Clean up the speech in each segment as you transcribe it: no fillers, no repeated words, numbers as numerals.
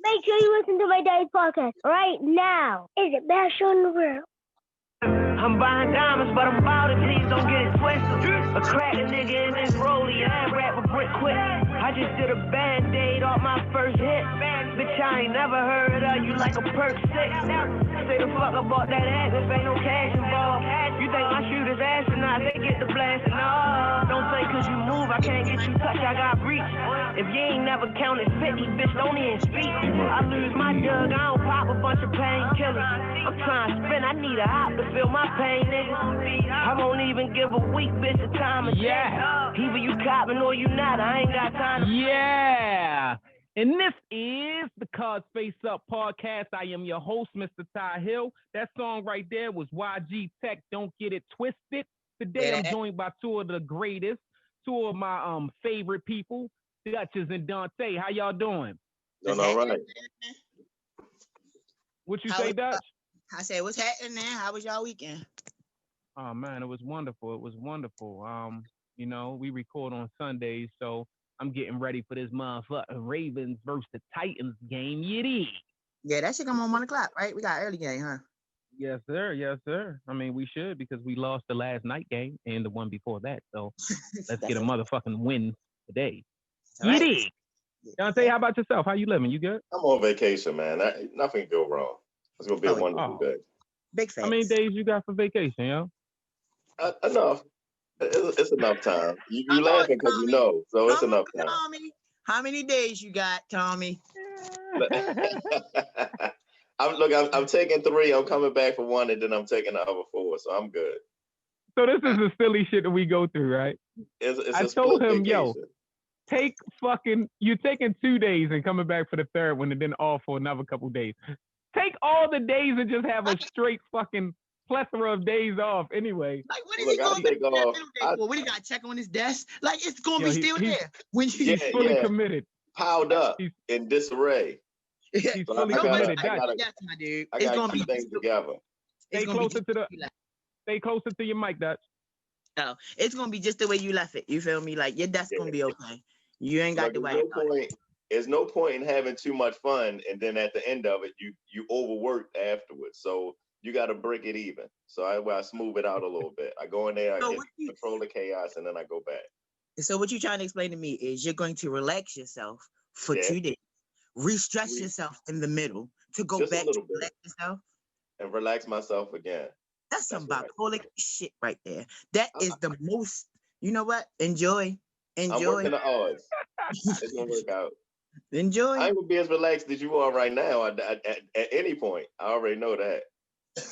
Make sure you listen to my daddy's podcast right now. It's the best show in the world. I'm buying diamonds, but I'm about it, please don't get it twisted. A crack a nigga in this rollie, I ain't rap a brick quick. I just did a band-aid off my first hit. Bitch, I ain't never heard of you like a perk 6. Say the fuck about that ass if ain't no cash involved. You think my shooters astronauts, they get the blasting off. Don't say cause you move, I can't get you touched, I got reach. If you ain't never counted 50, bitch, don't even speak. I lose my jug, I don't pop a bunch of painkillers. I'm trying to spin, I need a hop to feel my pain, nigga. I won't even give a weak bitch the time of day. Either you copping or you not, I ain't got time to And this is the Cause Face Up podcast. I am your host, Mr. Ty Hill. That song right there was YG Tech, Don't Get It Twisted. Today I'm joined by two of the greatest, two of my favorite people, Duchess and Dante. How y'all doing? Doing all right. What you say, Dutch? I said, what's happening, man? How was y'all weekend? Oh, man, it was wonderful. It was wonderful. You know, we record on Sundays, so I'm getting ready for this motherfucking Ravens versus the Titans game. You dig? Yeah, that should come on 1 o'clock, right? We got early game, huh? Yes, sir. Yes, sir. I mean, we should because we lost the last night game and the one before that. So let's get a motherfucking win today. You dig? Dante, how about yourself? How you living? You good? I'm on vacation, man. Nothing can go wrong. It's going to be a wonderful day. Big fan. How many days you got for vacation, yo? Enough. It's enough time. You laughing because you know, so it's enough time. Tommy, how many days you got, Tommy? I'm taking 3. I'm coming back for 1, and then I'm taking the other 4. So I'm good. So this is the silly shit that we go through, right? I told him, yo, you're taking 2 days and coming back for the third one, and then off for another couple days. Take all the days and just have a straight fucking plethora of days off anyway. Like, what is he going to do that for? What, he got to check on his desk? Like, it's going to be still there. When he's fully committed. Piled up in disarray. He's fully committed. I got to keep things together. Stay closer to your mic, Dutch. Oh, it's going to be just the way you left it. You feel me? Like, your desk going to be okay. You ain't got to worry about it. There's no point in having too much fun, and then at the end of it, you overworked afterwards. So you got to break it even. So I smooth it out a little bit. I go in there, I get control the chaos, and then I go back. So what you're trying to explain to me is you're going to relax yourself for 2 days, re-stress yourself in the middle to go back to relax yourself. And relax myself again. That's some bipolar shit right there. That is the most, you know what? Enjoy. I'm working the odds. It's going to work out. Enjoy. I ain't gonna be as relaxed as you are right now at any point. I already know that.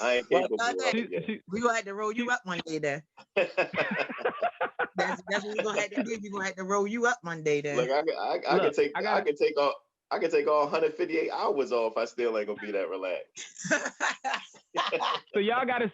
I ain't capable of it. We're gonna have to roll you up one day there. That's what we're gonna have to do. We're gonna have to roll you up one day there. Look, I can take all 158 hours off. I still ain't gonna be that relaxed. So y'all gotta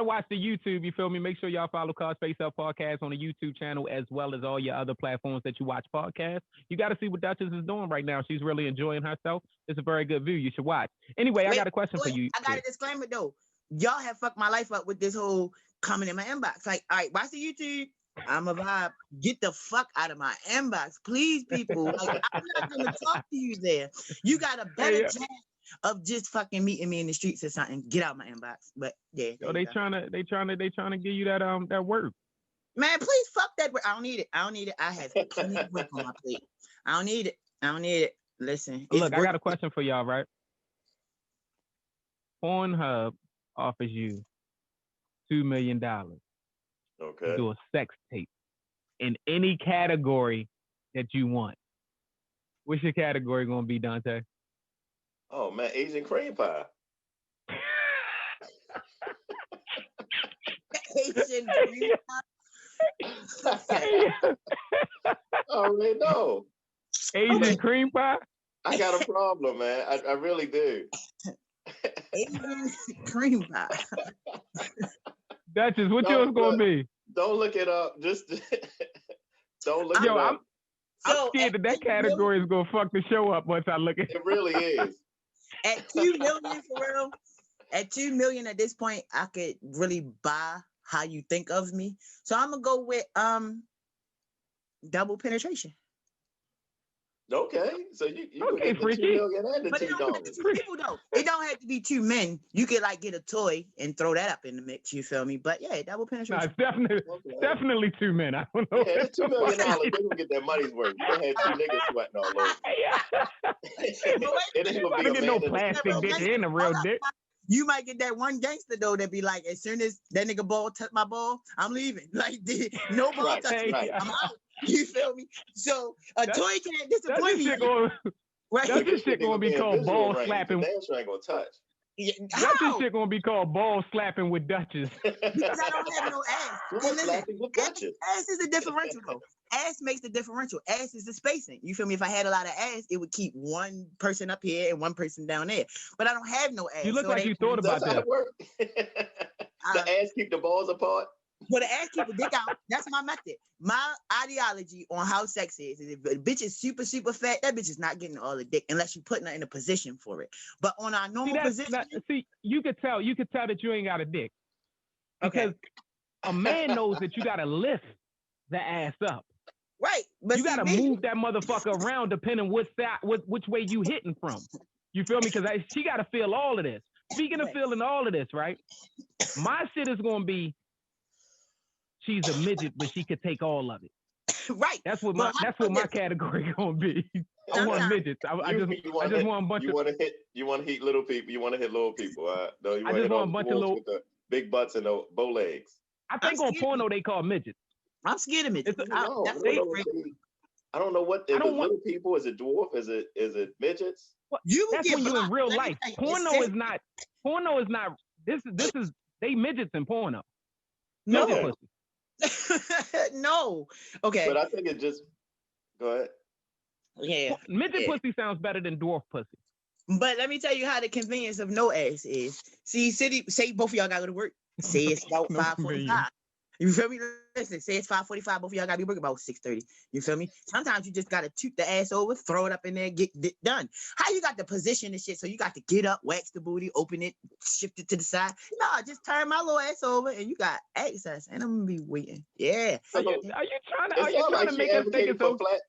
watch the YouTube, you feel me? Make sure y'all follow Cause Face Up Podcast on the YouTube channel as well as all your other platforms that you watch podcasts. You gotta see what Duchess is doing right now. She's really enjoying herself. It's a very good view. You should watch. Anyway, I got a question for you. I got a disclaimer though. Y'all have fucked my life up with this whole coming in my inbox. Like, all right, watch the YouTube. I'm a vibe. Get the fuck out of my inbox, please, people. Like, I'm not gonna talk to you there. You got a better chance of just fucking meeting me in the streets or something. Get out my inbox. But yeah. Yo, they trying to give you that work. Man, please fuck that work. I don't need it. I have plenty of work on my plate. I don't need it. Listen. Look, I got a question for y'all, right? Pornhub offers you $2 million. Okay. To do a sex tape in any category that you want. What's your category gonna be, Dante? Oh man, Asian cream pie. Asian cream pie. Oh no. Asian cream pie? I got a problem, man. I really do. Asian cream pie. Duchess, what yours gonna be? Don't look it up. Just don't look it up. I'm scared that category is gonna fuck the show up once I look at it. It really is. At 2 million for real. At 2 million at this point, I could really buy how you think of me. So I'm gonna go with double penetration. Okay, so you okay, get the freaky. $2 million and the But it $2. don't have to be 2 people though. It don't have to be 2 men. You could like get a toy and throw that up in the mix. You feel me? But yeah, double No, penetration. it's definitely 2 men. I don't know. Yeah, it's $2 million. They're gonna get their money's worth. You gonna have 2 niggas sweating all over. It ain't You gonna be gotta a get man no in the plastic $2 dick million. and a real dick. You might get that one gangster though that be like, as soon as that nigga ball touch my ball, I'm leaving. Like no ball Right, touch me. right. I'm out. You feel me? So a toy can't disappoint me. Right? That's this shit gonna be called ball slapping. Damn sure ain't gonna touch. Yeah, That's this how? shit gonna be called ball slapping with Dutches. Because I don't have no ass. Who And was listen, slapping with Dutches? ass is the differential though. Ass makes the differential. Ass is the spacing. You feel me? If I had a lot of ass, it would keep one person up here and one person down there. But I don't have no ass. You look so like they- you thought about That's how that. it works. The ass keep the balls apart. But the ass keep a dick out. That's my method. My ideology on how sex is if a bitch is super, super fat, that bitch is not getting all the dick unless you putting her in a position for it. But on our normal position. You could tell that you ain't got a dick. Because a man knows that you gotta lift the ass up. Right. But you gotta move that motherfucker around depending which way you hitting from. You feel me? Because she gotta feel all of this. Speaking of feeling all of this, right? My shit is gonna be she's a midget, but she could take all of it. Right. That's what my category gonna be. I want midgets. I just want a bunch of. You want to hit little people. You want to hit little people. No, you I just want a bunch of little with the big butts and the bow legs. I think on porno they call midgets. I'm scared of midgets. I don't know what is it. Little people? Is it dwarf? Is it midgets? That's when you in real life. Porno is not. This is they midgets in porno. No. Midget pussy. No. Okay. But I think it just go ahead. Yeah. Midget pussy sounds better than dwarf pussy. But let me tell you how the convenience of no ass is. See, say both of y'all gotta go to work. Say it's about 5:45. You feel me? Listen, say it's 5:45. Both of y'all gotta be working about 6:30. You feel me? Sometimes you just gotta toot the ass over, throw it up in there, get it done. How you got the position and shit? So you got to get up, wax the booty, open it, shift it to the side. No, just turn my little ass over and you got access. And I'm gonna be waiting. Yeah. Are you trying to make us think it's so flat?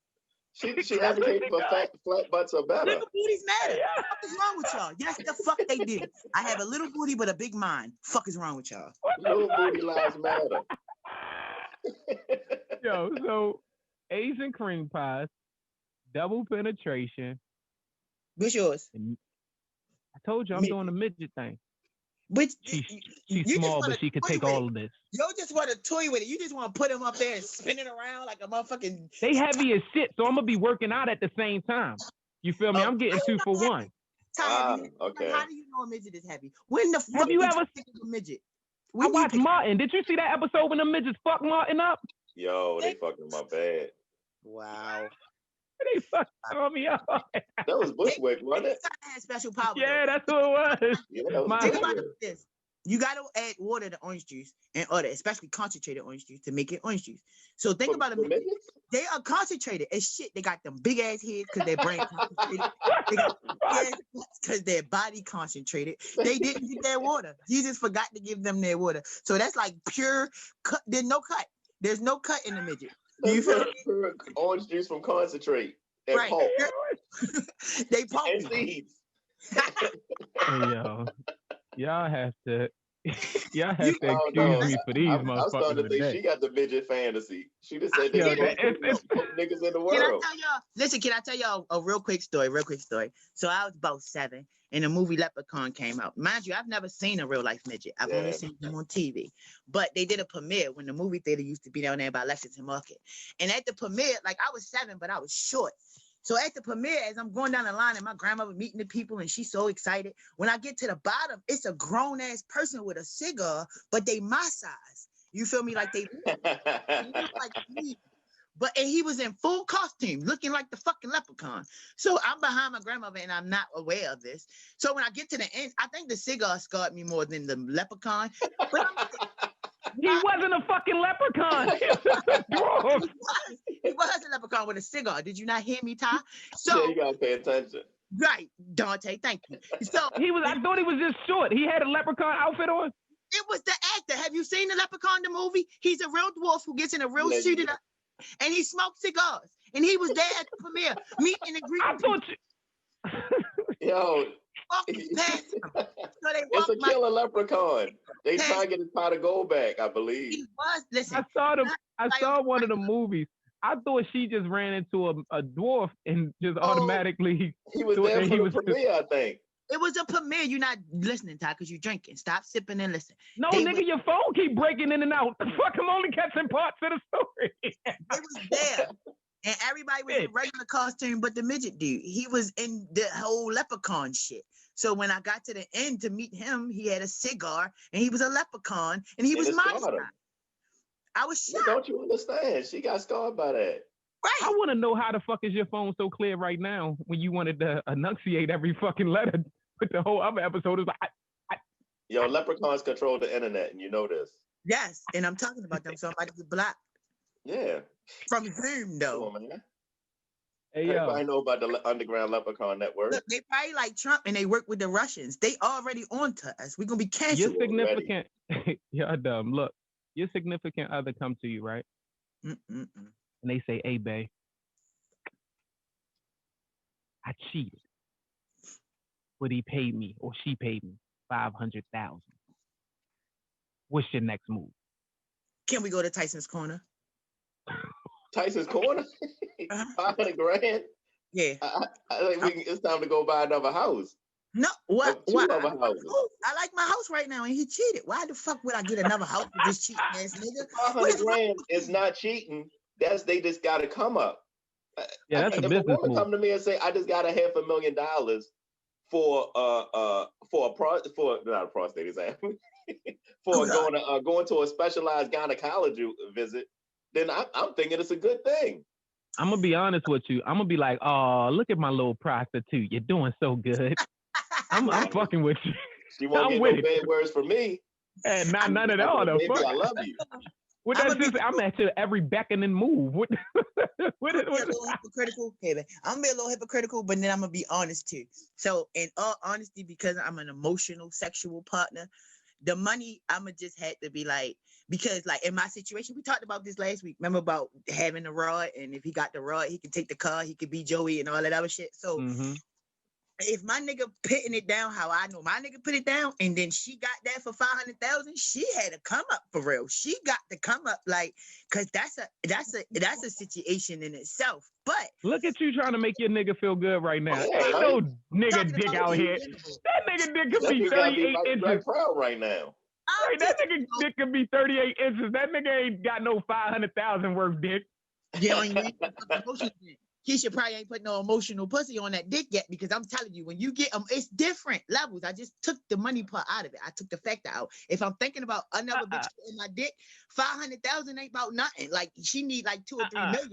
She advocated for flat butts are better. Little booties matter. What is wrong with y'all? Yes, the fuck they did. I have a little booty but a big mind. Fuck is wrong with y'all? Little booty lives matter. Yo, so Asian cream pies, double penetration. What's yours? I told you I'm doing the midget thing. But she's small, but she could take all of this. You just want to toy with it. You just want to put them up there and spin it around like a motherfucking. They heavy as shit, so I'm gonna be working out at the same time. You feel me? I'm getting 2 for 1. Okay. How do you know a midget is heavy? When the fuck have you ever think of a midget? I watched Martin. Did you see that episode when the midgets fuck Martin up? Yo, they fucking my bad. Wow. They fucked me up. That was Bushwick, wasn't it? Had special power. Yeah, that's what it was. Yeah, think about this. You got to add water to orange juice and other, especially concentrated orange juice to make it orange juice. So think about it. They are concentrated as shit. They got them big ass heads because their brain concentrated. They got because their body concentrated. They didn't get their water. Jesus forgot to give them their water. So that's like pure cut. There's no cut. There's no cut in the midget. You feel pure orange juice from concentrate and right. pulp. They pulp and seeds. Hey, yo. Y'all have to excuse me for these motherfuckers. I'm starting to think today. she got the midget fantasy. She just said it's niggas in the world. Can I tell y'all a real quick story? So I was about 7 and the movie Leprechaun came out. Mind you, I've never seen a real life midget. I've only seen them on TV. But they did a premiere when the movie theater used to be down there by Lexington Market. And at the premiere, like I was 7, but I was short. So at the premiere, as I'm going down the line and my grandmother meeting the people and she's so excited, when I get to the bottom, it's a grown ass person with a cigar, but they my size. You feel me? Like they look like me. And he was in full costume, looking like the fucking leprechaun. So I'm behind my grandmother and I'm not aware of this. So when I get to the end, I think the cigar scarred me more than the leprechaun. But he wasn't a fucking leprechaun. He was a leprechaun with a cigar. Did you not hear me, Ty? So yeah, you gotta pay attention. Right, Dante, thank you. So I thought he was just short. He had a leprechaun outfit on. It was the actor. Have you seen the Leprechaun, the movie? He's a real dwarf who gets in a real suited up and he smokes cigars. and he was there at the premiere, meeting and greeting. I thought you. Yo, walking past him. So they it's a walked killer leprechaun. They past- trying to get his pot of gold back, I believe. He was. Listen, I saw them. I like saw a one of the regular- movies. I thought she just ran into a dwarf and just Oh. automatically. He was thought there that for he the was- premiere, I think. it was a premiere. You're not listening, Ty, because you're drinking. Stop sipping and listen. No, They nigga, went- your phone keep breaking in and out. The fuck, I'm only catching parts of the story. It was there. And everybody was in Shit. regular costume, but the midget dude, he was in the whole leprechaun shit. So when I got to the end to meet him, he had a cigar and he was a leprechaun and he And was it my scarred him. size. I was Well, shocked. don't you understand? She got scarred by that. Right. I want to know how the fuck is your phone so clear right now when you wanted to enunciate every fucking letter, but the whole other episode is like, Yo, leprechauns control the internet, and you know this. Yes. And I'm talking about them. So I'm about to get blocked Yeah. from Zoom, Come though. on, man. hey Everybody yo, know about the underground leprechaun network. Look, they probably like Trump and they work with the Russians. They already on to us. We're going to be canceled. your significant, you're dumb. Look, your significant other come to you, right? Mm-mm-mm. And they say, hey, babe, I cheated. But he paid me or she paid me $500,000. What's your next move? Can we go to Tyson's Corner? Tyson's Corner, Uh-huh. 500 grand. Yeah. I think it's time to go buy another house. No, what? Two What? other houses. I like my house right now, and he cheated. Why the fuck would I get another house with this cheating ass nigga? What 500 is wrong grand with is you? not cheating. They just got to come up. Yeah, that's a if business woman move. come to me and say, I just got $500,000 for not a prostate exam, for going to a specialized gynecology visit, then I'm thinking it's a good thing. I'm going to be honest with you. I'm going to be like, oh, look at my little prostitute. You're doing so good. I'm fucking with you. She won't I'm get with no it. bad words from me. And none at all, though. Baby, Fuck. I love you. What I'ma that be- just, I'm at your every beckoning move. What, I'm gonna be a little hypocritical. Hey, man, I'm gonna be a little hypocritical, but then I'm gonna be honest too. So, in all honesty, because I'm an emotional, sexual partner, the money I'ma just had to be like, because like in my situation, we talked about this last week. Remember about having the rod, and if he got the rod, he could take the car, he could be Joey and all that other shit. So. Mhm. If my nigga putting it down how I know my nigga put it down, and then she got that for 500,000, she had to come up for real. She got to come up like, cause that's a situation in itself. But Look at you trying to make your nigga feel good right now. Yeah, Ain't right. no nigga talking dick about out in here. general. That nigga dick could That be dude gotta 38 right inches. proud right now. I'm Right, that just- nigga dick could be 38 inches. That nigga ain't got no 500,000 worth dick. Yeah, you ain't put no emotion in it. Keisha probably ain't put no emotional pussy on that dick yet, because I'm telling you, when you get it's different levels. I just took the money part out of it. I took the factor out. If I'm thinking about another bitch in my dick, 500,000 ain't about nothing. Like she need like 2 or 3 million.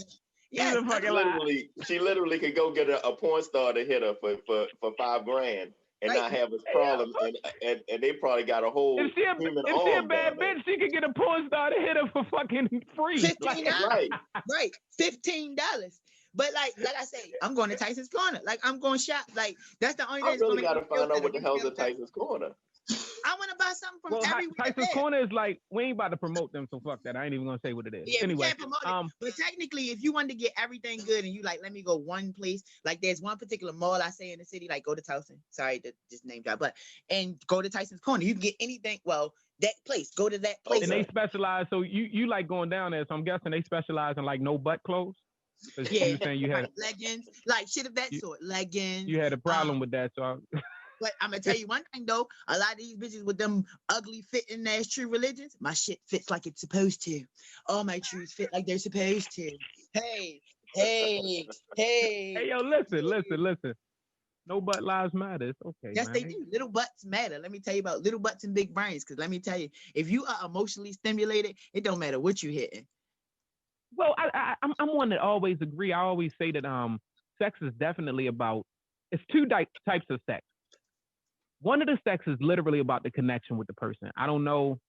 Yeah, He's a fucking lie. She literally could go get a porn star to hit her for $5 grand and Right. not have his problems, and they probably got a whole If she a human bad arm down there. bitch, she could get a porn star to hit her for fucking free. $15. Right. Right, $15. But like I say, I'm going to Tyson's Corner. Like I'm going shop. Like that's the only I thing that's really gonna got to make me feel find out better. what the hell's Feel at better. Tyson's Corner. I want to buy something from Well, everywhere. Tyson's there. Corner is like, we ain't about to promote them, so fuck that. I ain't even gonna say what it is. Yeah, we Anyway, can't promote it. But technically, if you want to get everything good and you like, let me go one place. Like there's one particular mall I say in the city, like go to Towson. Sorry to just name drop, but and go to Tyson's Corner. You can get anything. Well, that place. Go to that place. and they specialize. So you like going down there. So I'm guessing they specialize in like no butt clothes. 'Cause Yeah, you were saying you had leggings, like shit of that sort. Leggings. you had a problem with that. So But I'm gonna tell you one thing though, a lot of these bitches with them ugly fitting ass true religions, my shit fits like it's supposed to. All my truths fit like they're supposed to. Hey. hey yo, listen. No butt lives matter. It's okay. Yes, man. they do. Little butts matter. Let me tell you about little butts and big brains. Because let me tell you, if you are emotionally stimulated, it don't matter what you hitting. Well, I'm one that always agree. I always say that sex is definitely about. It's two types of sex. One of the sex is literally about the connection with the person. I don't know.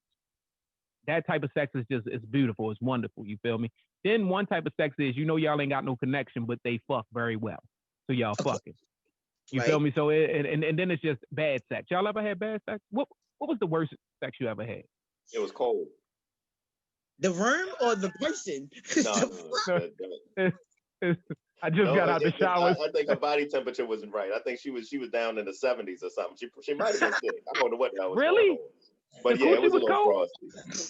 That type of sex is just, it's beautiful. It's wonderful. You feel me? Then one type of sex is, y'all ain't got no connection, but they fuck very well. So y'all fucking. You Right. feel me? So and then it's just bad sex. Y'all ever had bad sex? What was the worst sex you ever had? It was cold. The room or the person? No, The I just got out the shower. I think her body temperature wasn't right. I think she was down in the 70s or something. She might have been sick. I don't know what that was. Really? Going on. But yeah, it was a little frosty.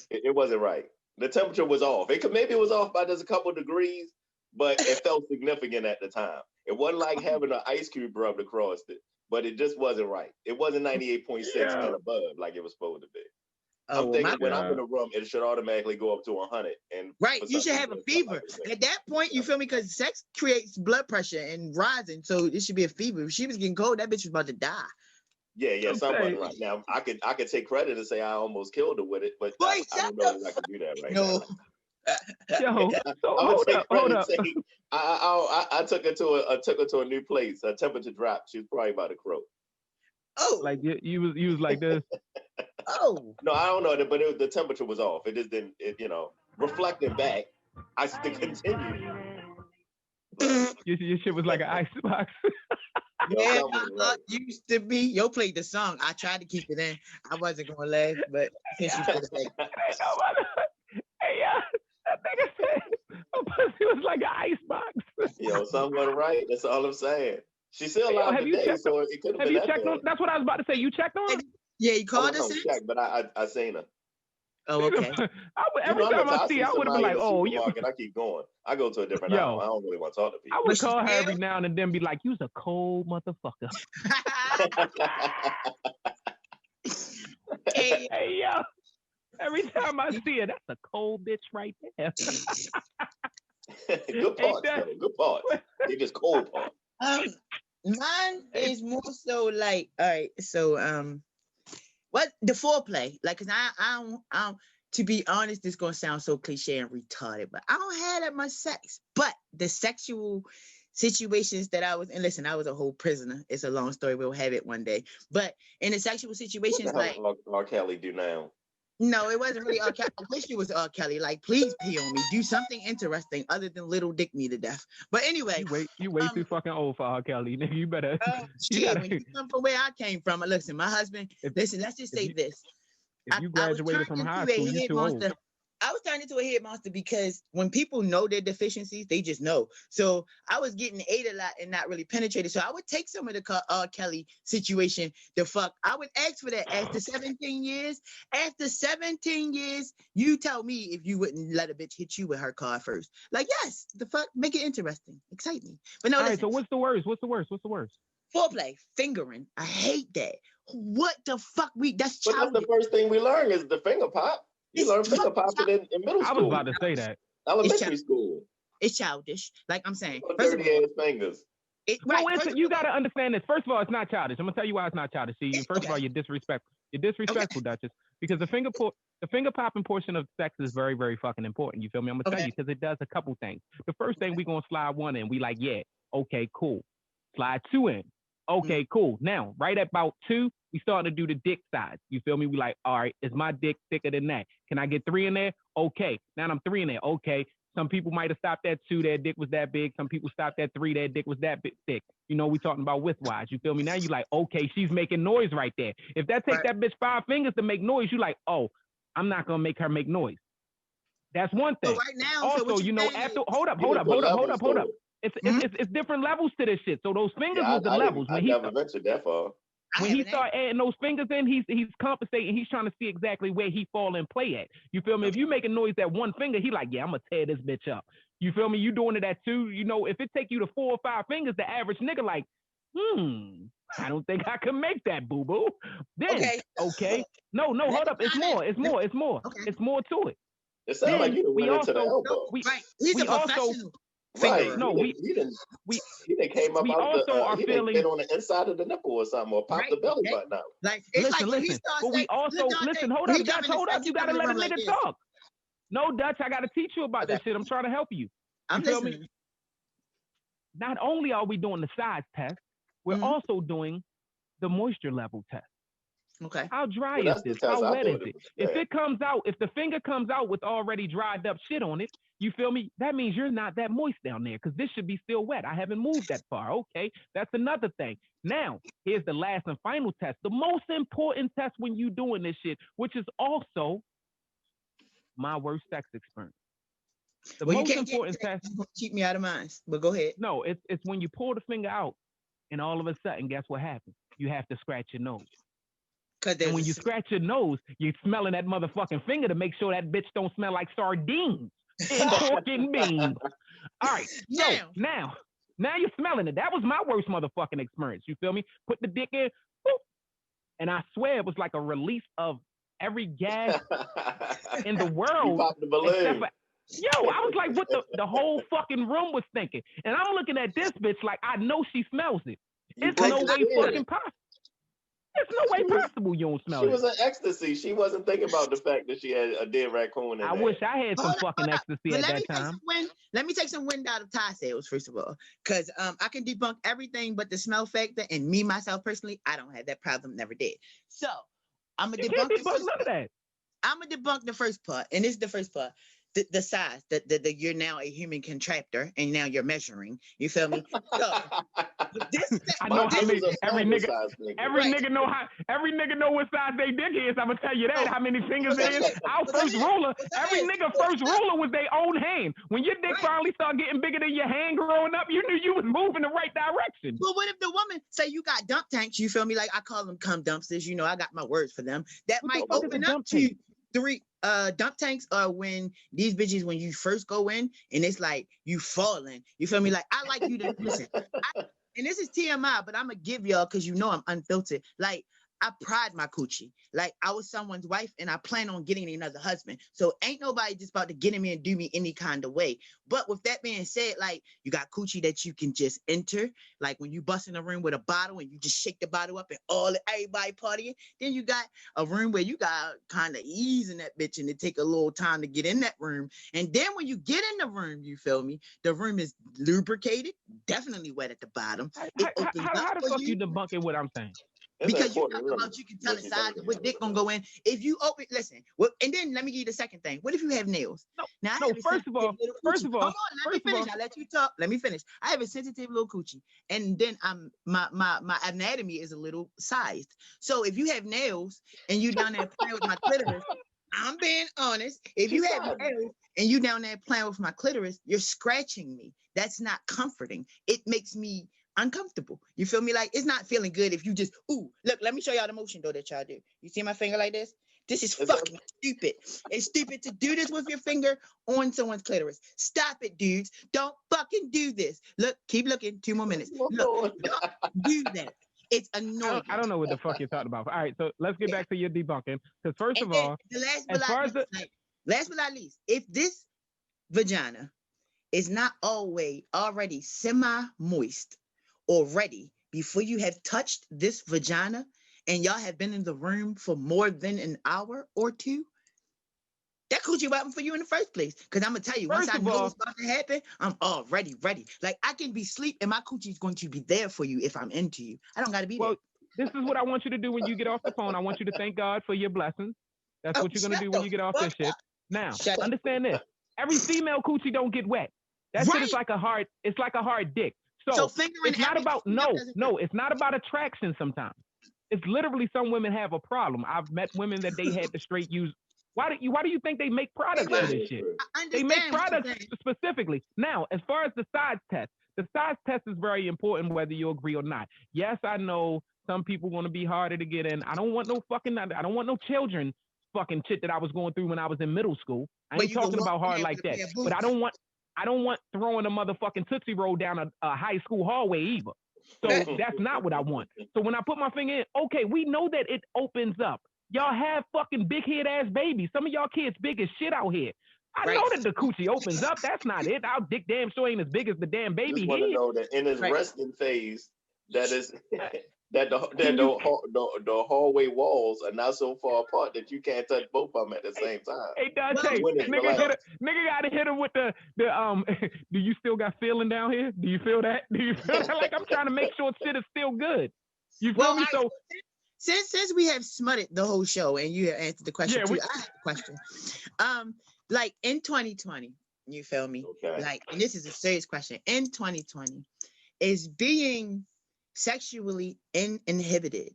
It wasn't right. The temperature was off. Maybe it was off by just a couple degrees, but it felt significant at the time. It wasn't like having an ice cube rubbed across it, but it just wasn't right. It wasn't 98.6 and above like it was supposed to be. I'm thinking when I'm in a room, it should automatically go up to 100. And right, you should have a fever. At that point, you feel me? Because sex creates blood pressure and rising, so it should be a fever. If she was getting cold, that bitch was about to die. Yeah, something right now. I could take credit and say I almost killed her with it, but I don't know if I can do that right now. Yo, hold up. I took her to a new place. Her temperature dropped. She was probably about to croak. Oh, like you was like this. Oh no, I don't know, but the temperature was off. It just didn't. Reflecting back, I still continued. Your shit was like an icebox. Yeah, used to be. Yo played the song. I tried to keep it in. I wasn't gonna laugh, but since you said it, hey, that nigga said a pussy was like an icebox. Yo, something went right. That's all I'm saying. She's still alive today, so it could have been. Have you checked on? That's what I was about to say. You checked on her? Yeah, you called us. Check, but I seen her. Oh, okay. Every time I see her, I would have been like, "Oh, you." I keep going. I go to a different hour. I don't really want to talk to people. I would call her every now and then, be like, "You's a cold motherfucker." Hey, yo. Every time I see her, that's a cold bitch right there. Good parts, good parts. They just cold parts. Mine is more so like, all right, so what the foreplay? Like, cause I don't to be honest, this gonna sound so cliche and retarded, but I don't have that much sex. But the sexual situations that I was in, listen, I was a whole prisoner. It's a long story. We'll have it one day. But in the sexual situations, what the hell like R. Kelly do now? No, it wasn't really R. Kelly. I wish it was R. Kelly. Like, please pee on me. Do something interesting other than little dick me to death. But anyway, you way too fucking old for R. Kelly. Nigga, you better. When you come from where I came from, listen, my husband. Listen, let's just say this. If you graduated from high school, you're too old. I was turned into a head monster because when people know their deficiencies, they just know. So I was getting ate a lot and not really penetrated. So I would take some of the R. Kelly situation the fuck. I would ask for that after 17 years. After 17 years, you tell me if you wouldn't let a bitch hit you with her car first. Like, yes, the fuck, make it interesting, excite me. But no, all right, so what's the worst? What's the worst? Foreplay, fingering. I hate that. What the fuck? That's childish. But that's the first thing we learn is the finger pop. You learn finger popping in middle school. I was about to say that. Elementary school. It's childish. Like I'm saying. Dirty ass fingers. You got to understand this. First of all, it's not childish. I'm going to tell you why it's not childish. See, first of all, you're disrespectful. You're disrespectful, Duchess. Because the finger popping portion of sex is very, very fucking important. You feel me? I'm going to tell you because it does a couple things. The first thing, we're going to slide one in. We like, yeah, okay, cool. Slide two in. Okay, cool. Now, right at about 2, we starting to do the dick size. You feel me? We like, all right, is my dick thicker than that? Can I get 3 in there? Okay. Now I'm 3 in there. Okay. Some people might have stopped at 2, their dick was that big. Some people stopped at 3, their dick was that big, thick. You know, we talking about width-wise. You feel me? Now you like, okay, she's making noise right there. If that takes that bitch 5 fingers to make noise, you like, oh, I'm not going to make her make noise. That's one thing. So right now, also, you know, after, hold up. It's different levels to this shit. So those fingers was the levels. I never ventured that far. When he start adding those fingers in, he's compensating. He's trying to see exactly where he fall and play at. You feel me? If you making noise at 1 finger, he like, yeah, I'm gonna tear this bitch up. You feel me? You doing it at 2. You know, if it take you to 4 or 5 fingers, the average nigga like, I don't think I can make that, boo boo. Then okay. No, hold up. It's more. Okay. It's more to it. It sounds like you went into the elbow. He's a professional. Right. No, he didn't came up out the he didn't get on the inside of the nipple or something or pop the belly button out. Like it's listen. But we also hold up, Dutch, hold up. You gotta let a nigga talk. No, Dutch, I gotta teach you about that shit. I'm trying to help you. I'm listening. Me? Not only are we doing the size test, we're also doing the moisture level test. Okay. How dry is this? How wet is it? If the finger comes out with already dried up shit on it, you feel me? That means you're not that moist down there because this should be still wet. I haven't moved that far. Okay. That's another thing. Now, here's the last and final test. The most important test when you doing this shit, which is also my worst sex experience. The well, most you can't important test. Keep me out of mine. But go ahead. No, it's when you pull the finger out, and all of a sudden, guess what happens? You have to scratch your nose. And when you scratch your nose, you're smelling that motherfucking finger to make sure that bitch don't smell like sardines and pork and beans. All right. So now you're smelling it. That was my worst motherfucking experience. You feel me? Put the dick in, whoop, and I swear it was like a release of every gas in the world. You popped the balloon. Yo, I was like, what the whole fucking room was thinking. And I'm looking at this bitch like I know she smells it. It's no way fucking possible. There's no way possible you don't smell it. She was in ecstasy. She wasn't thinking about the fact that she had a dead raccoon in there. I wish I had some fucking ecstasy at that time. Let me take some wind out of Ty sales, first of all. Because I can debunk everything but the smell factor. And me, myself, personally, I don't have that problem. Never did. So, I'm going to debunk none of that. I'm going to debunk the first part. And this is the first part. The size, the you're now a human contractor, and now you're measuring. You feel me? So, I know how many every nigga know what size they dick is. I'm gonna tell you that. How many fingers it is? Our first ruler, every nigga first ruler was their own hand. When your dick finally started getting bigger than your hand growing up, you knew you was moving the right direction. Well, what if the woman say you got dump tanks? You feel me? Like I call them cum dumpsters. You know, I got my words for them. That might open up to 3 dump tanks are when these bitches, when you first go in and it's like you falling. You feel me? Like I like you to listen. And this is TMI, but I'm gonna give y'all because you know I'm unfiltered. Like I pride my coochie. Like I was someone's wife and I plan on getting another husband. So ain't nobody just about to get in me and do me any kind of way. But with that being said, like you got coochie that you can just enter. Like when you bust in a room with a bottle and you just shake the bottle up and everybody partying. Then you got a room where you got kind of ease in that bitch and it take a little time to get in that room. And then when you get in the room, you feel me? The room is lubricated, definitely wet at the bottom. How the fuck you debunking what I'm saying? Because you talk about you can tell the size of what dick gonna go in. If you open, listen. Well, and then let me give you the second thing. What if you have nails? First of all, hold on, let me finish. I let you talk. Let me finish. I have a sensitive little coochie, and then my anatomy is a little sized. So if you have nails and you down there playing with my clitoris, I'm being honest. If you have nails and you down there playing with my clitoris, you're scratching me. That's not comforting. It makes me uncomfortable. You feel me? Like it's not feeling good if you just look, let me show y'all the motion though that y'all do. You see my finger like this? This is fucking stupid. It's stupid to do this with your finger on someone's clitoris. Stop it, dudes. Don't fucking do this. Look, keep looking. 2 more minutes. Look, don't do that. It's annoying. I don't know what the fuck you're talking about. All right, so let's get back to your debunking. Because first of all, last but not least, if this vagina is not always already semi-moist already before you have touched this vagina and y'all have been in the room for more than an hour or 2, that coochie wasn't for you in the first place. Because I'm going to tell you, once I know what's about to happen, I'm already ready. Like I can be asleep and my coochie is going to be there for you if I'm into you. I don't got to be there. This is what I want you to do when you get off the phone. I want you to thank God for your blessings. That's what you're going to do when you get off this shit. Now, understand this. Every female coochie don't get wet. That shit is like a hard dick. So it's not about it's not about attraction sometimes. It's literally some women have a problem. I've met women that they had to straight use. Why do you think they make products for this shit? They make products specifically. Now, as far as the size test is very important whether you agree or not. Yes, I know some people want to be harder to get in. I don't want no children fucking shit that I was going through when I was in middle school. I ain't talking about hard like that. But I don't want throwing a motherfucking Tootsie Roll down a high school hallway either. So that's not what I want. So when I put my finger in, okay, we know that it opens up. Y'all have fucking big head ass babies. Some of y'all kids big as shit out here. I know that the coochie opens up. That's not it. Our dick damn sure ain't as big as the damn baby head. I want to know that in his resting phase, that the hallway walls are not so far apart that you can't touch both of them at the same time. Hey, Dante, nigga gotta hit him with the do you still got feeling down here? Do you feel that? Do you feel that? Like I'm trying to make sure shit is still good. You feel me? So since we have smutted the whole show and you have answered the question too, I have a question. Like in 2020, you feel me? Okay. Like, and this is a serious question. In 2020, is being sexually inhibited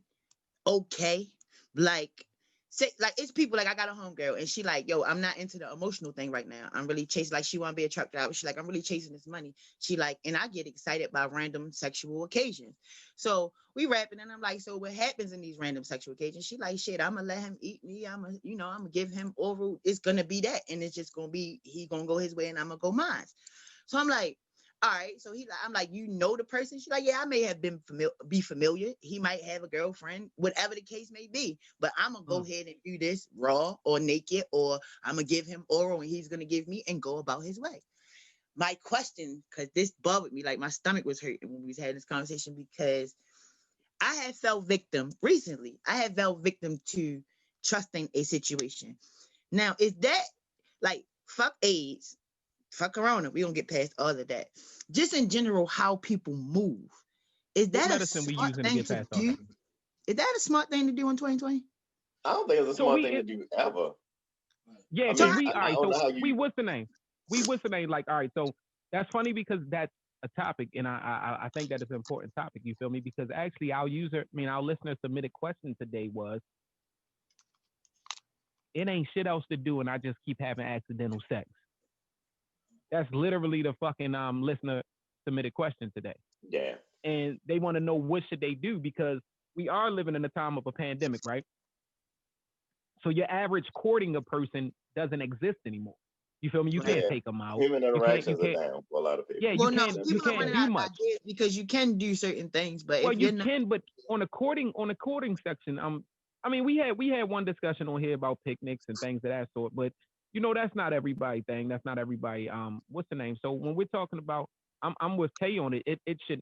okay? Like, say like it's people like I got a homegirl and she like, yo, I'm not into the emotional thing right now. I'm really chasing, like she want to be a truck driver. She like, I'm really chasing this money. She like, and I get excited by random sexual occasions. So we rapping and I'm like, so what happens in these random sexual occasions? She like, shit, I'm gonna let him eat me. I'm gonna give him oral. It's gonna be that, and it's just gonna be he gonna go his way and I'm gonna go mine. So I'm like, all right. So I'm like, you know the person? She's like, yeah, I may have be familiar. He might have a girlfriend, whatever the case may be. But I'm gonna go ahead and do this raw or naked, or I'm gonna give him oral and he's gonna give me and go about his way. My question, because this bothered me, like my stomach was hurting when we was having this conversation, because I had fell victim recently. I had fell victim to trusting a situation. Now, is that like fuck AIDS? Fuck Corona, we don't get past all of that. Just in general, how people move. Is that a smart thing to do? Is that a smart thing to do in 2020? I don't think it's a smart thing to do ever. Yeah, we what's the name? Like, all right, so that's funny because that's a topic, and I think that is an important topic, you feel me? Because actually our listener submitted question today was, it ain't shit else to do and I just keep having accidental sex. That's literally the fucking listener submitted question today. Yeah. And they want to know what should they do, because we are living in a time of a pandemic, right? So your average courting a person doesn't exist anymore. You feel me? You can't take them out. Human interactions are down for a lot of people. Yeah, you can't do much because you can do certain things, but well, you can. But on a courting section, we had one discussion on here about picnics and things of that sort, but that's not everybody thing. That's not everybody. What's the name? So when we're talking about, I'm with Tay on it. It should.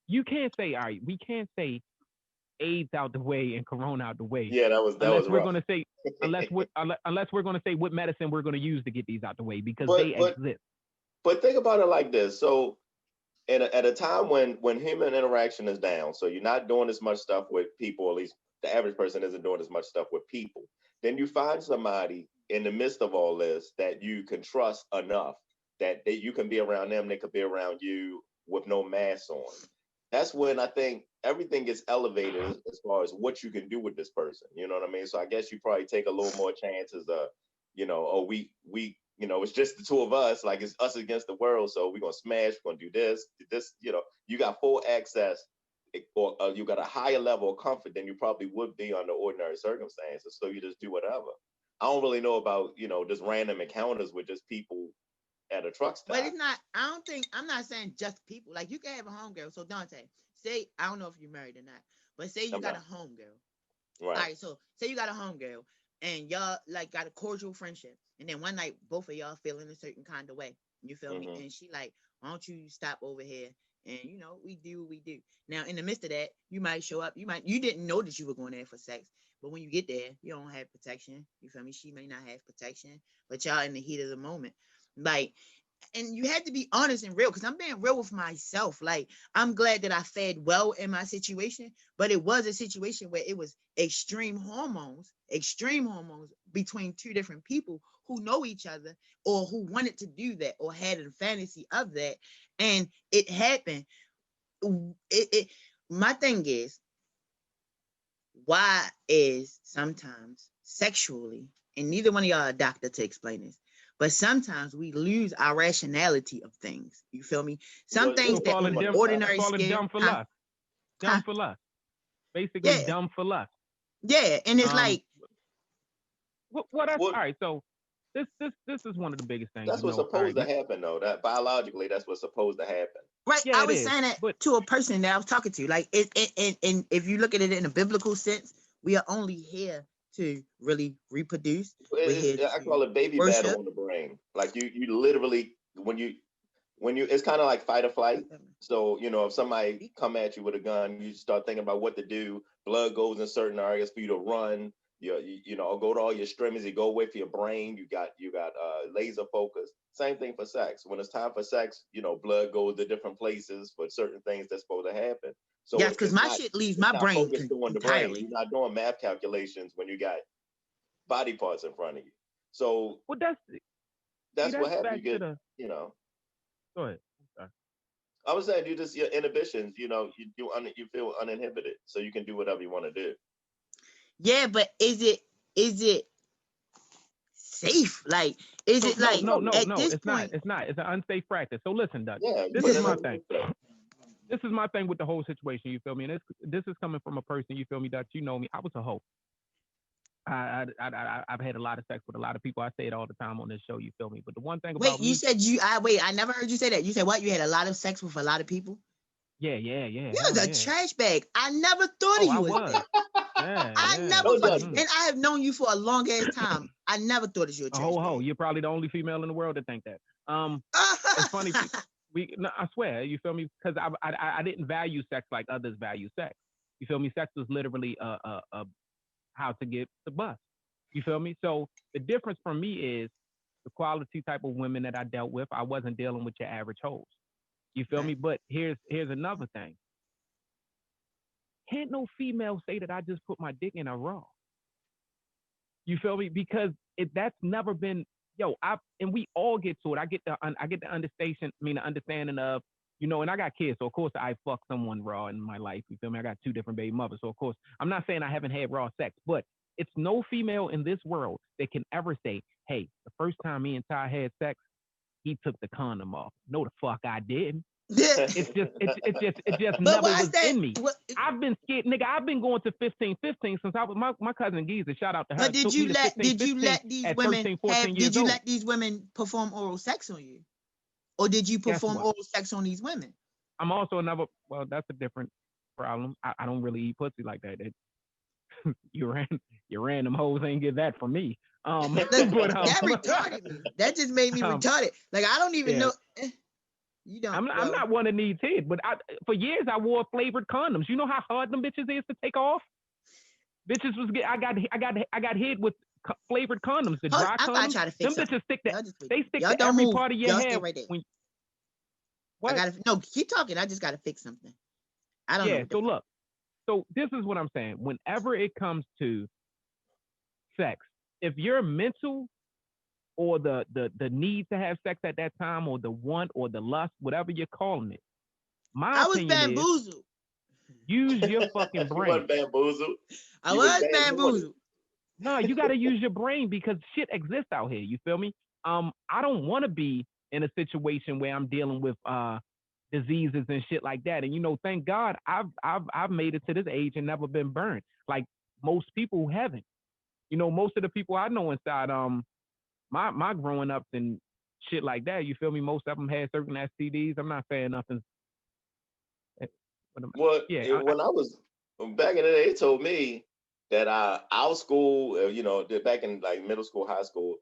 You can't say, all right, we can't say AIDS out the way and Corona out the way. Yeah, that was we're going to say unless we're going to say what medicine we're going to use to get these out the way, because they exist. But think about it like this. So at a time when human interaction is down, so you're not doing as much stuff with people, at least the average person isn't doing as much stuff with people, then you find somebody in the midst of all this that you can trust enough that you can be around them, they could be around you with no mask on. That's when I think everything gets elevated as far as what you can do with this person. You know what I mean? So I guess you probably take a little more chances of, it's just the two of us, like it's us against the world. So we're going to smash, we're going to do this, you got full access, or you got a higher level of comfort than you probably would be under ordinary circumstances. So you just do whatever. I don't really know about, just random encounters with just people at a truck stop. But it's not, I'm not saying just people. Like you can have a homegirl. So Dante, say, I don't know if you're married or not, but say you got a homegirl. Right. All right, so say you got a homegirl and y'all like got a cordial friendship. And then one night, both of y'all feeling a certain kind of way. You feel me? And she like, why don't you stop over here? And we do what we do. Now, in the midst of that, you might show up. You didn't know that you were going there for sex. But when you get there, you don't have protection. You feel me? She may not have protection, but y'all in the heat of the moment. Like, and you had to be honest and real, because I'm being real with myself. Like, I'm glad that I fared well in my situation, but it was a situation where it was extreme hormones between two different people who know each other or who wanted to do that or had a fantasy of that. And it happened. My thing is, why is sometimes sexually, and neither one of y'all are a doctor to explain this, but sometimes we lose our rationality of things. You feel me? Some things that on the ordinary scale, dumb for lust. Dumb for lust. Basically, dumb for lust. Yeah, and it's like, all right. So this is one of the biggest things. That's what's supposed to happen, though. That biologically, that's what's supposed to happen. Right. Yeah, I was saying that to a person that I was talking to. Like, and if you look at it in a biblical sense, we are only here to really reproduce. I call it baby battle on the brain. Like you literally, when you it's kind of like fight or flight. So if somebody come at you with a gun, you start thinking about what to do. Blood goes in certain areas for you to run. Go to all your streamers. You go away for your brain. You got laser focus. Same thing for sex. When it's time for sex, blood goes to different places for certain things that's supposed to happen. So yes, because my shit leaves my brain entirely. You're not doing math calculations when you got body parts in front of you. So that's what happens. You get, Go ahead. I was saying, your inhibitions. You feel uninhibited, so you can do whatever you want to do. Yeah, but is it is it safe? Like, is it like no, at this it's point? not. It's not. It's an unsafe practice. So listen, Dutch. Yeah, This is my thing. This is my thing with the whole situation. You feel me? And this is coming from a person. You feel me, Dutch? You know me. I was a hoe. I've had a lot of sex with a lot of people. I say it all the time on this show. You feel me? But the one thing about you said I never heard you say that. You said what? You had a lot of sex with a lot of people? Yeah. You was a trash bag. I never thought of you. I was. I never and I have known you for a long ass time. I never thought of you a trash bag. You're probably the only female in the world to think that. It's funny. I swear, you feel me? Because I didn't value sex like others value sex. You feel me? Sex was literally how to get the bus. You feel me? So the difference for me is the quality type of women that I dealt with. I wasn't dealing with your average hoes. You feel me? But here's another thing. Can't no female say that I just put my dick in a raw. You feel me? Because that's never been and we all get to it. I get the understanding of, you know, and I got kids, so of course I fuck someone raw in my life. You feel me? I got 2 different baby mothers, so of course I'm not saying I haven't had raw sex, but it's no female in this world that can ever say, "Hey, the first time me and Ty had sex, he took the condom off." No, the fuck I didn't. It's just never was in me. I've been scared, nigga. I've been going to 15 since I was my cousin Geezer. Shout out to her. But did you let these women perform oral sex on you? Or did you perform oral sex on these women? I'm also that's a different problem. I don't really eat pussy like that. Your random hoes ain't get that from me. That retarded me. That just made me retarded. Like, I don't even know. You don't. I'm not one of these kids, but for years I wore flavored condoms. You know how hard them bitches is to take off? Bitches I got hit with flavored condoms, the dry condoms. I try to fix them bitches stick to Y'all every move. part of your head. Right what? Keep talking. I just gotta fix something. I don't know. So look. So this is what I'm saying. Whenever it comes to sex, if your mental or the need to have sex at that time, or the want or the lust, whatever you're calling it, I was bamboozled. Use your fucking brain. You wasn't bamboozled. I was bamboozled. No, you got to use your brain because shit exists out here. You feel me? I don't want to be in a situation where I'm dealing with diseases and shit like that. And you know, thank God I've made it to this age and never been burned like most people who haven't. You know, most of the people I know inside my growing ups and shit like that. You feel me? Most of them had certain STDs. I'm not saying nothing. Well, when I was back in the day, they told me that our school, back in like middle school, high school,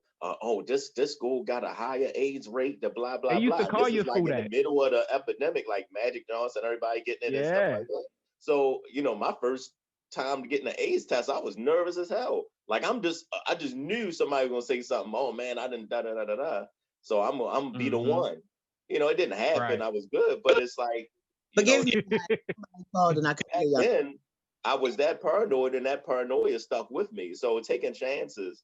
this school got a higher AIDS rate, the blah blah blah. They used to call your school in the middle of the epidemic, like Magic Johnson, everybody getting it and stuff like that. So, my first time getting an AIDS test, I was nervous as hell. Like I just knew somebody was gonna say something. Oh man, I didn't da da da da da. So I'm gonna be the one. It didn't happen. Right. I was good, but it's like. Forgive me. Then I was that paranoid, and that paranoia stuck with me. So taking chances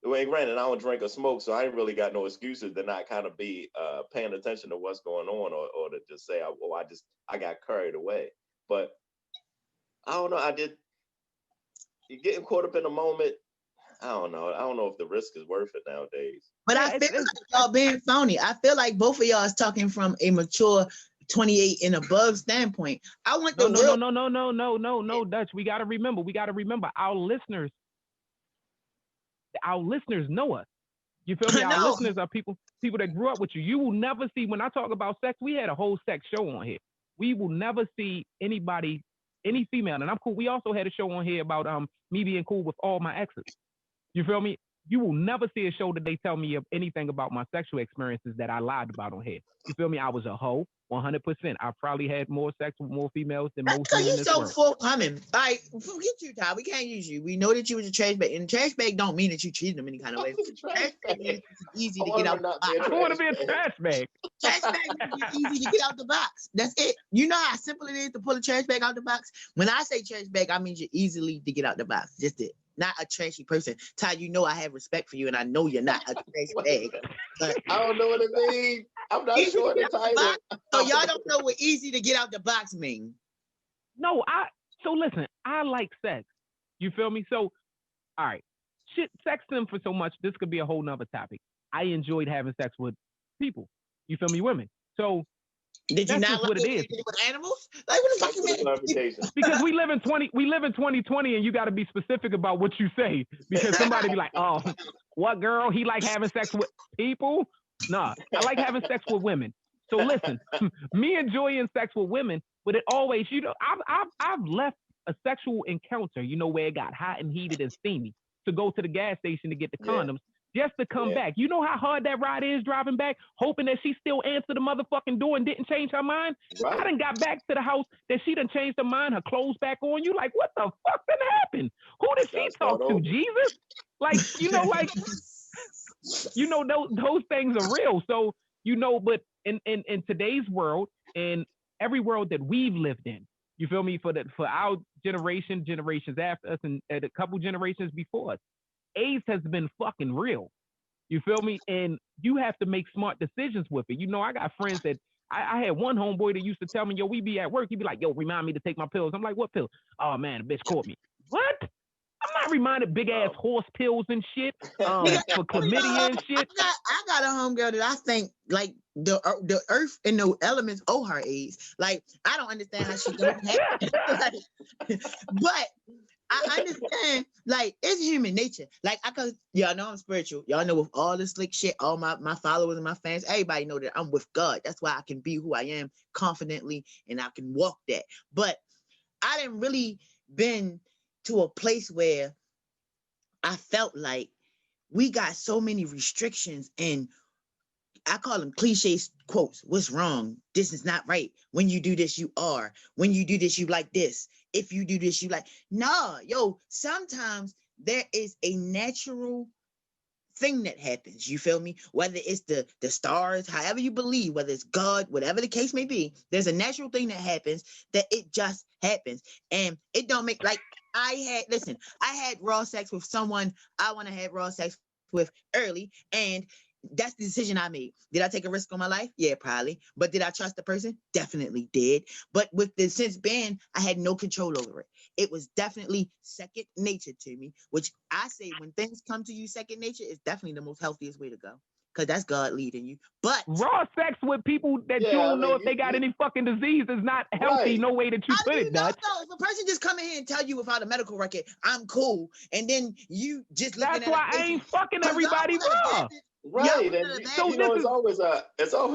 granted, I don't drink or smoke, so I ain't really got no excuses to not kind of be paying attention to what's going on, or to just say, I got carried away. But I don't know. You're getting caught up in the moment. I don't know. I don't know if the risk is worth it nowadays. But I feel like y'all being phony. I feel like both of y'all is talking from a mature 28 and above standpoint. I want No, Dutch. We gotta remember our listeners know us. You feel me? Our listeners are people that grew up with you. You will never see, when I talk about sex, we had a whole sex show on here. We will never see any female, and I'm cool. We also had a show on here about me being cool with all my exes. You feel me? You will never see a show that they tell me of anything about my sexual experiences that I lied about on here. You feel me? I was a hoe, 100%. I probably had more sex with more females than most men in this world. You're so forthcoming. Like, forget you, Ty. We can't use you. We know that you was a trash bag. And trash bag don't mean that you treated them any kind of way. Trash bag means it's easy to get out the box. I want to be a trash bag. Trash bag means it's easy to get out the box. That's it. You know how simple it is to pull a trash bag out the box? When I say trash bag, I mean you're easily to get out the box. Just it. Not a trashy person. Ty, you know I have respect for you, and I know you're not a trash bag. But I don't know what it means. I'm not sure the title. So y'all don't know what easy to get out the box mean. No, so listen, I like sex. You feel me? So all right, shit, sex them for so much. This could be a whole nother topic. I enjoyed having sex with people. You feel me, women. So did you that's not just like what it is. it with animals? Like what the fuck you mean? Because we live in 2020, and you got to be specific about what you say, because somebody be like, oh, what girl? He like having sex with people? Nah, I like having sex with women. So listen, me enjoying sex with women, but it always, you know, I've left a sexual encounter, you know, where it got hot and heated and steamy, to go to the gas station to get the condoms, just to come back. You know how hard that ride is driving back, hoping that she still answered the motherfucking door and didn't change her mind? Right. I done got back to the house that she done changed her mind, her clothes back on. You like, what the fuck done happened? Who did she talk to, Jesus? Like, you know, like, you know, those things are real. So, you know, but in today's world, and every world that we've lived in, you feel me, for our generation, generations after us, and a couple generations before us, AIDS has been fucking real. You feel me? And you have to make smart decisions with it. You know, I got friends that I had one homeboy that used to tell me, yo, we be at work. He'd be like, yo, remind me to take my pills. I'm like, what pills? Oh man, the bitch caught me. What? I'm not reminded big ass horse pills and shit for chlamydia and shit. I got a homegirl that I think like the earth and the elements owe her AIDS. Like I don't understand how she don't have it. But I understand, like, it's human nature. Like, y'all know I'm spiritual. Y'all know with all the slick shit, all my followers and my fans, everybody know that I'm with God. That's why I can be who I am confidently, and I can walk that. But I didn't really been to a place where I felt like we got so many restrictions, and I call them cliche quotes. What's wrong? This is not right. When you do this, you are. When you do this, you like this. If you do this, you like. Nah, yo, sometimes there is a natural thing that happens. You feel me? Whether it's the stars, however you believe, whether it's God, whatever the case may be, there's a natural thing that happens that it just happens. And it don't make, like, I had raw sex with someone I want to have raw sex with early, and that's the decision I made. Did I take a risk on my life? Yeah, probably. But did I trust the person? Definitely did. But with the since ban, I had no control over it. It was definitely second nature to me, which I say when things come to you second nature is definitely the most healthiest way to go. Because that's God leading you. But raw sex with people that you don't know if they got any fucking disease is not healthy. Right. No way that you put it, Dutch. If a person just come in here and tell you without a medical record, I'm cool, and then you just looking at that's why I ain't fucking everybody raw. Right, and so you know, it's always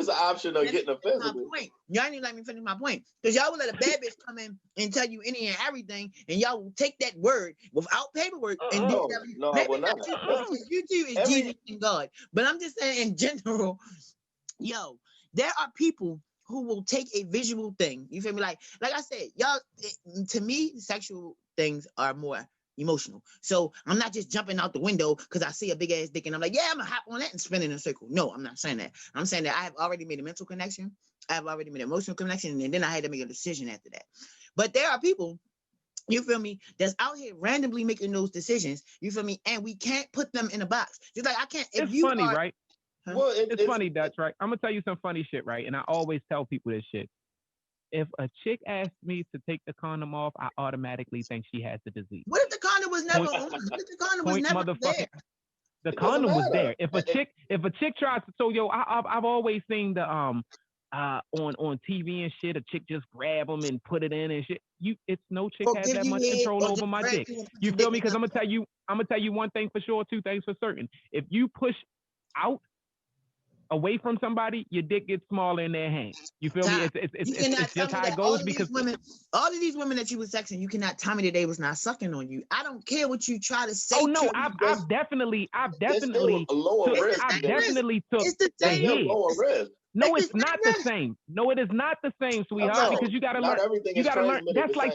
an option of getting a physical. Y'all ain't let me finish my point, because y'all will let a bad bitch come in and tell you any and everything, and y'all will take that word without paperwork and do whatever. No, I will not. You two is Jesus and God, but I'm just saying in general, yo, there are people who will take a visual thing. You feel me? Like I said, y'all. To me, sexual things are more emotional. So I'm not just jumping out the window because I see a big ass dick and I'm like, yeah, I'm gonna hop on that and spin in a circle. No, I'm not saying that. I'm saying that I have already made a mental connection. I have already made an emotional connection, and then I had to make a decision after that. But there are people, you feel me, that's out here randomly making those decisions. You feel me? And we can't put them in a box. Just like I can't. If it's you funny, are, right? Huh? Well, it's funny, Dutch, right? I'm gonna tell you some funny shit, right? And I always tell people this shit. If a chick asks me to take the condom off, I automatically think she has the disease. What if the condom was never on? What if the condom was never there? The condom was there. If a chick tries to, so yo, I've always seen the on TV and shit, a chick just grab them and put it in and shit. It's no chick has that much control over my dick. You feel me? Because I'm gonna tell you one thing for sure, two things for certain. If you push out away from somebody, your dick gets smaller in their hands. You feel me? It's just how it goes, because all of these women that you was sexing, you cannot tell me that they was not sucking on you. I don't care what you try to say. Oh no, I've definitely a lower risk. I've definitely took the hit. Lower risk. No, it's not the same. No, it is not the same, sweetheart, because you gotta learn. You gotta learn. That's like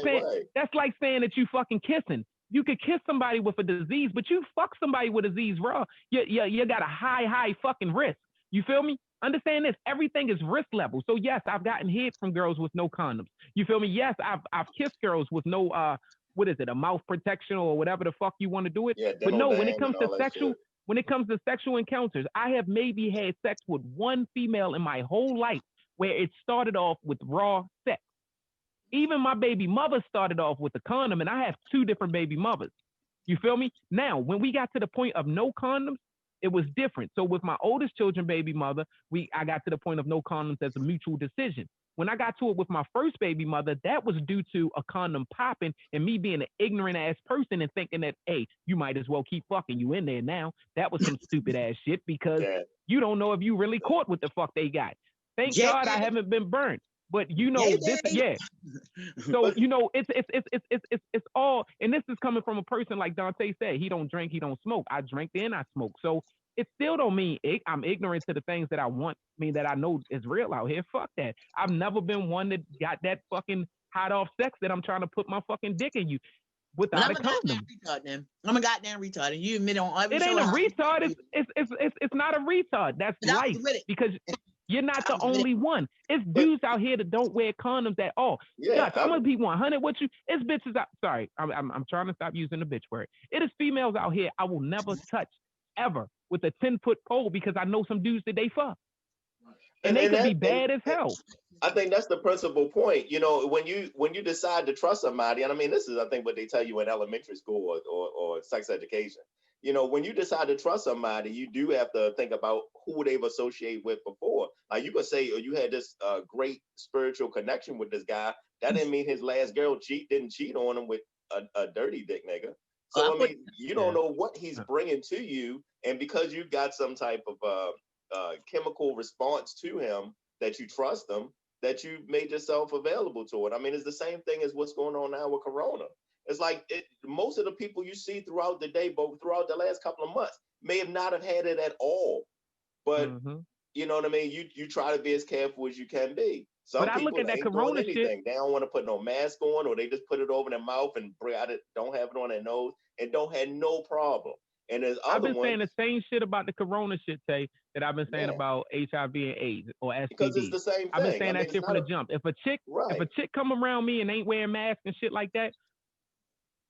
saying that you fucking kissing. You could kiss somebody with a disease, but you fuck somebody with a disease raw. You got a high fucking risk. You feel me? Understand this. Everything is risk level. So yes, I've gotten hit from girls with no condoms. You feel me? Yes, I've kissed girls with no what is it, a mouth protection or whatever the fuck you want to do it. Yeah, but no, when it comes to sexual encounters, I have maybe had sex with one female in my whole life where it started off with raw sex. Even my baby mother started off with a condom, and I have two different baby mothers. You feel me? Now, when we got to the point of no condoms, it was different. So with my oldest children, baby mother, I got to the point of no condoms as a mutual decision. When I got to it with my first baby mother, that was due to a condom popping and me being an ignorant ass person and thinking that, hey, you might as well keep fucking you in there now. That was some stupid ass shit because you don't know if you really caught what the fuck they got. Thank God I haven't been burnt. But you know this, So you know it's all, and this is coming from a person like Dante said. He don't drink, he don't smoke. I drink and I smoke. So it still don't mean I'm ignorant to the things that I want. That I know is real out here. Fuck that. I've never been one that got that fucking hot off sex that I'm trying to put my fucking dick in you without a condom. I'm a goddamn retard, and you admit on every show. It ain't a retard. It's not a retard. That's life because. You're not the only one. It's dudes out here that don't wear condoms at all. Yeah, I'm gonna be 100 with you. It's bitches out. Sorry, I'm trying to stop using the bitch word. It is females out here I will never touch ever with a 10-foot pole because I know some dudes that they fuck, and they could be bad as hell. I think that's the principal point. You know, when you decide to trust somebody, and I mean, this is I think what they tell you in elementary school or sex education. You know, when you decide to trust somebody, you do have to think about who they've associated with before. Like you could say, oh, you had this great spiritual connection with this guy. That didn't mean his last girl didn't cheat on him with a dirty dick nigga. So I mean, you don't know what he's bringing to you, and because you got some type of chemical response to him that you trust him, that you made yourself available to it. I mean, it's the same thing as what's going on now with Corona. It's like most of the people you see throughout the day, but throughout the last couple of months, may have not have had it at all. But you know what I mean? You try to be as careful as you can be. Some but I look at that Corona shit. They don't want to put no mask on, or they just put it over their mouth and don't have it on their nose, and don't have no problem. And there's other I've been saying the same shit about the Corona shit, Tay, that I've been saying about HIV and AIDS or STD. Because it's the same thing. I've been saying that shit from the jump. If a chick come around me and ain't wearing masks and shit like that,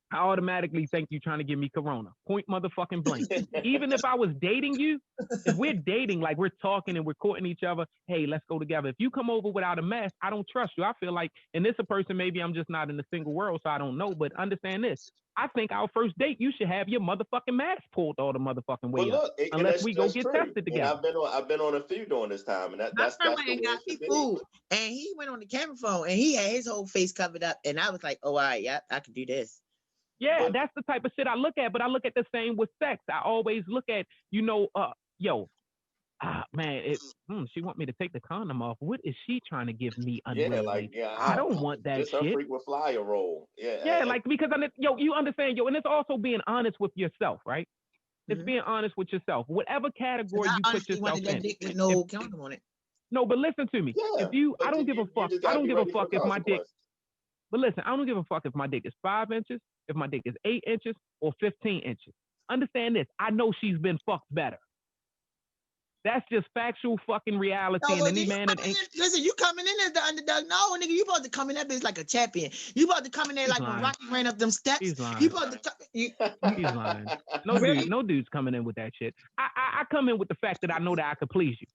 I automatically think you trying to give me Corona. Point motherfucking blank. Even if I was dating you, if we're dating, like we're talking and we're courting each other, hey, let's go together. If you come over without a mask, I don't trust you. I feel like, and this a person, maybe I'm just not in the single world, so I don't know, but understand this. I think our first date, you should have your motherfucking mask pulled all the motherfucking way up. Unless we go get tested together. And I've been on a few during this time, and that's the way got me food. And he went on the camera phone, and he had his whole face covered up, and I was like, oh, all right, yeah, I can do this. Yeah, that's the type of shit I look at, but I look at the same with sex. I always look at, she want me to take the condom off. What is she trying to give me? I don't want that just shit. Just a frequent flyer roll. Because you understand, and it's also being honest with yourself, right? It's being honest with yourself. Whatever category you put yourself in. With no condom on it. No, but listen to me. Yeah, I don't give a fuck. I don't give a fuck if my dick. But listen, I don't give a fuck if my dick is 5 inches, if my dick is 8 inches, or 15 inches. Understand this. I know she's been fucked better. That's just factual fucking reality. No, and any man that ain't... Listen, you coming in as the underdog. No, nigga, you supposed to come in that bitch like a champion. You supposed to come in there like when Rocky ran up them steps. He's lying. You supposed to He's lying. No dude's coming in with that shit. I come in with the fact that I know that I could please you.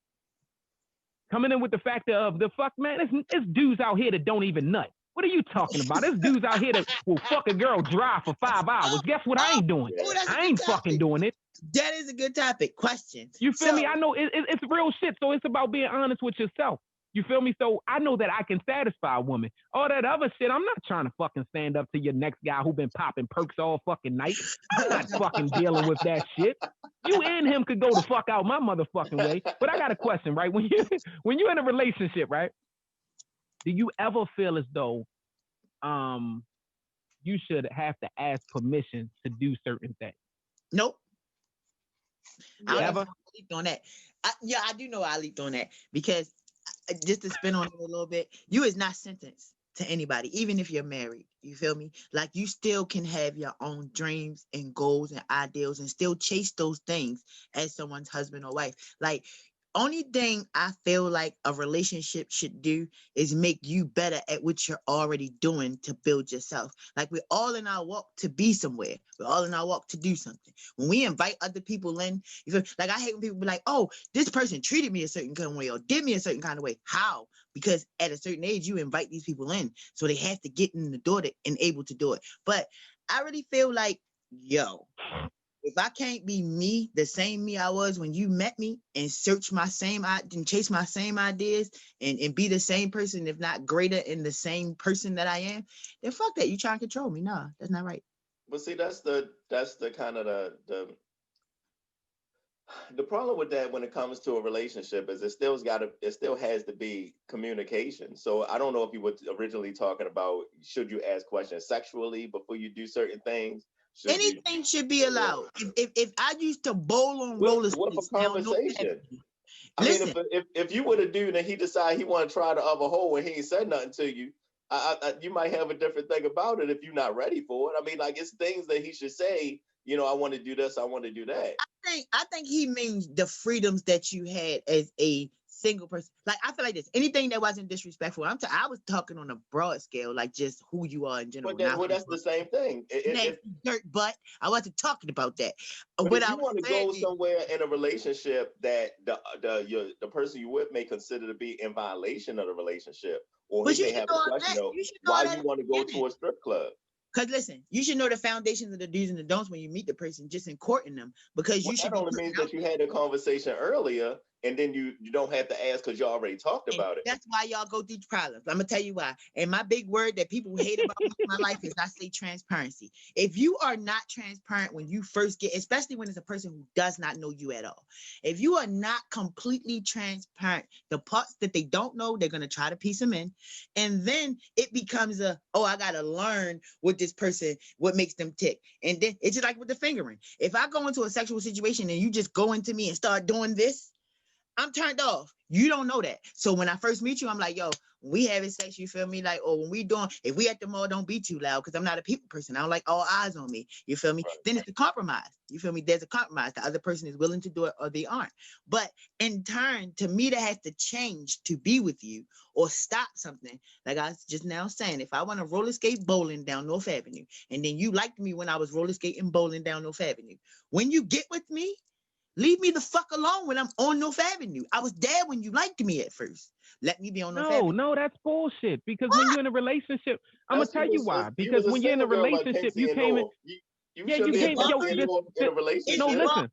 Coming in with the fact of the fuck, man, it's dudes out here that don't even nut. What are you talking about? There's dudes out here that will fuck a girl dry for 5 hours. Guess what I ain't doing? I ain't fucking doing it. That is a good topic. Question. You feel me? I know it's real shit, so it's about being honest with yourself. You feel me? So I know that I can satisfy a woman. All that other shit, I'm not trying to fucking stand up to your next guy who been popping perks all fucking night. I'm not fucking dealing with that shit. You and him could go the fuck out my motherfucking way. But I got a question, right? When you're in a relationship, right? Do you ever feel as though you should have to ask permission to do certain things? Nope. Never? I leaped on that. I do know I leaped on that because just to spin on it a little bit, you is not sentenced to anybody, even if you're married. You feel me? Like you still can have your own dreams and goals and ideals and still chase those things as someone's husband or wife. Like, only thing I feel like a relationship should do is make you better at what you're already doing to build yourself. Like we're all in our walk to be somewhere. We're all in our walk to do something. When we invite other people in, you feel like I hate when people be like, oh, this person treated me a certain kind of way or did me a certain kind of way. How? Because at a certain age, you invite these people in. So they have to get in the door and able to do it. But I really feel like yo, if I can't be me, the same me I was when you met me, and search my same and chase my same ideas and be the same person, if not greater in the same person that I am, then fuck that. You trying to control me. Nah, that's not right. But see, that's the kind of the problem with that when it comes to a relationship is it still has to be communication. So I don't know if you were originally talking about should you ask questions sexually before you do certain things. Anything should be allowed. If I used to bowl on roller what skates, a conversation. I listen, mean, if you were the dude and he decide he want to try the other hole and he ain't said nothing to you, you might have a different thing about it if you're not ready for it. I mean, like it's things that he should say. You know, I want to do this. I want to do that. I think he means the freedoms that you had as a single person. Like I feel like this. Anything that wasn't disrespectful. I was talking on a broad scale, like just who you are in general. Well, that's the same thing. Dirt butt. I wasn't talking about that. But if you want to go somewhere in a relationship that the person you with may consider to be in violation of the relationship, or he may have a question of why you want to go to a strip club. Because listen, you should know the foundations of the do's and the don'ts when you meet the person, just in courting them. Because you should. That only means that you had a conversation earlier, and then you don't have to ask because you already talked about it. That's why y'all go through problems. I'm gonna tell you why. And my big word that people hate about my life is I say transparency. If you are not transparent when you first get, especially when it's a person who does not know you at all, if you are not completely transparent, the parts that they don't know, they're gonna try to piece them in, and then it becomes I gotta learn what this person, what makes them tick. And then it's just like with the fingering. If I go into a sexual situation and you just go into me and start doing this, I'm turned off. You don't know that. So when I first meet you, I'm like, yo, when we having sex, you feel me? Like, when we doing, if we at the mall, don't be too loud because I'm not a people person. I don't like all eyes on me. You feel me? Right. Then it's a compromise. You feel me? There's a compromise. The other person is willing to do it or they aren't. But in turn, to me, that has to change to be with you or stop something. Like I was just now saying, if I want to roller skate bowling down North Avenue, and then you liked me when I was roller skating bowling down North Avenue, when you get with me, leave me the fuck alone when I'm on North Avenue. I was there when you liked me at first. Let me be on North Avenue. No, that's bullshit. Because when you're in a relationship, I'm gonna tell you why. Because when you're in a relationship, you came in. You came in a relationship. No, listen.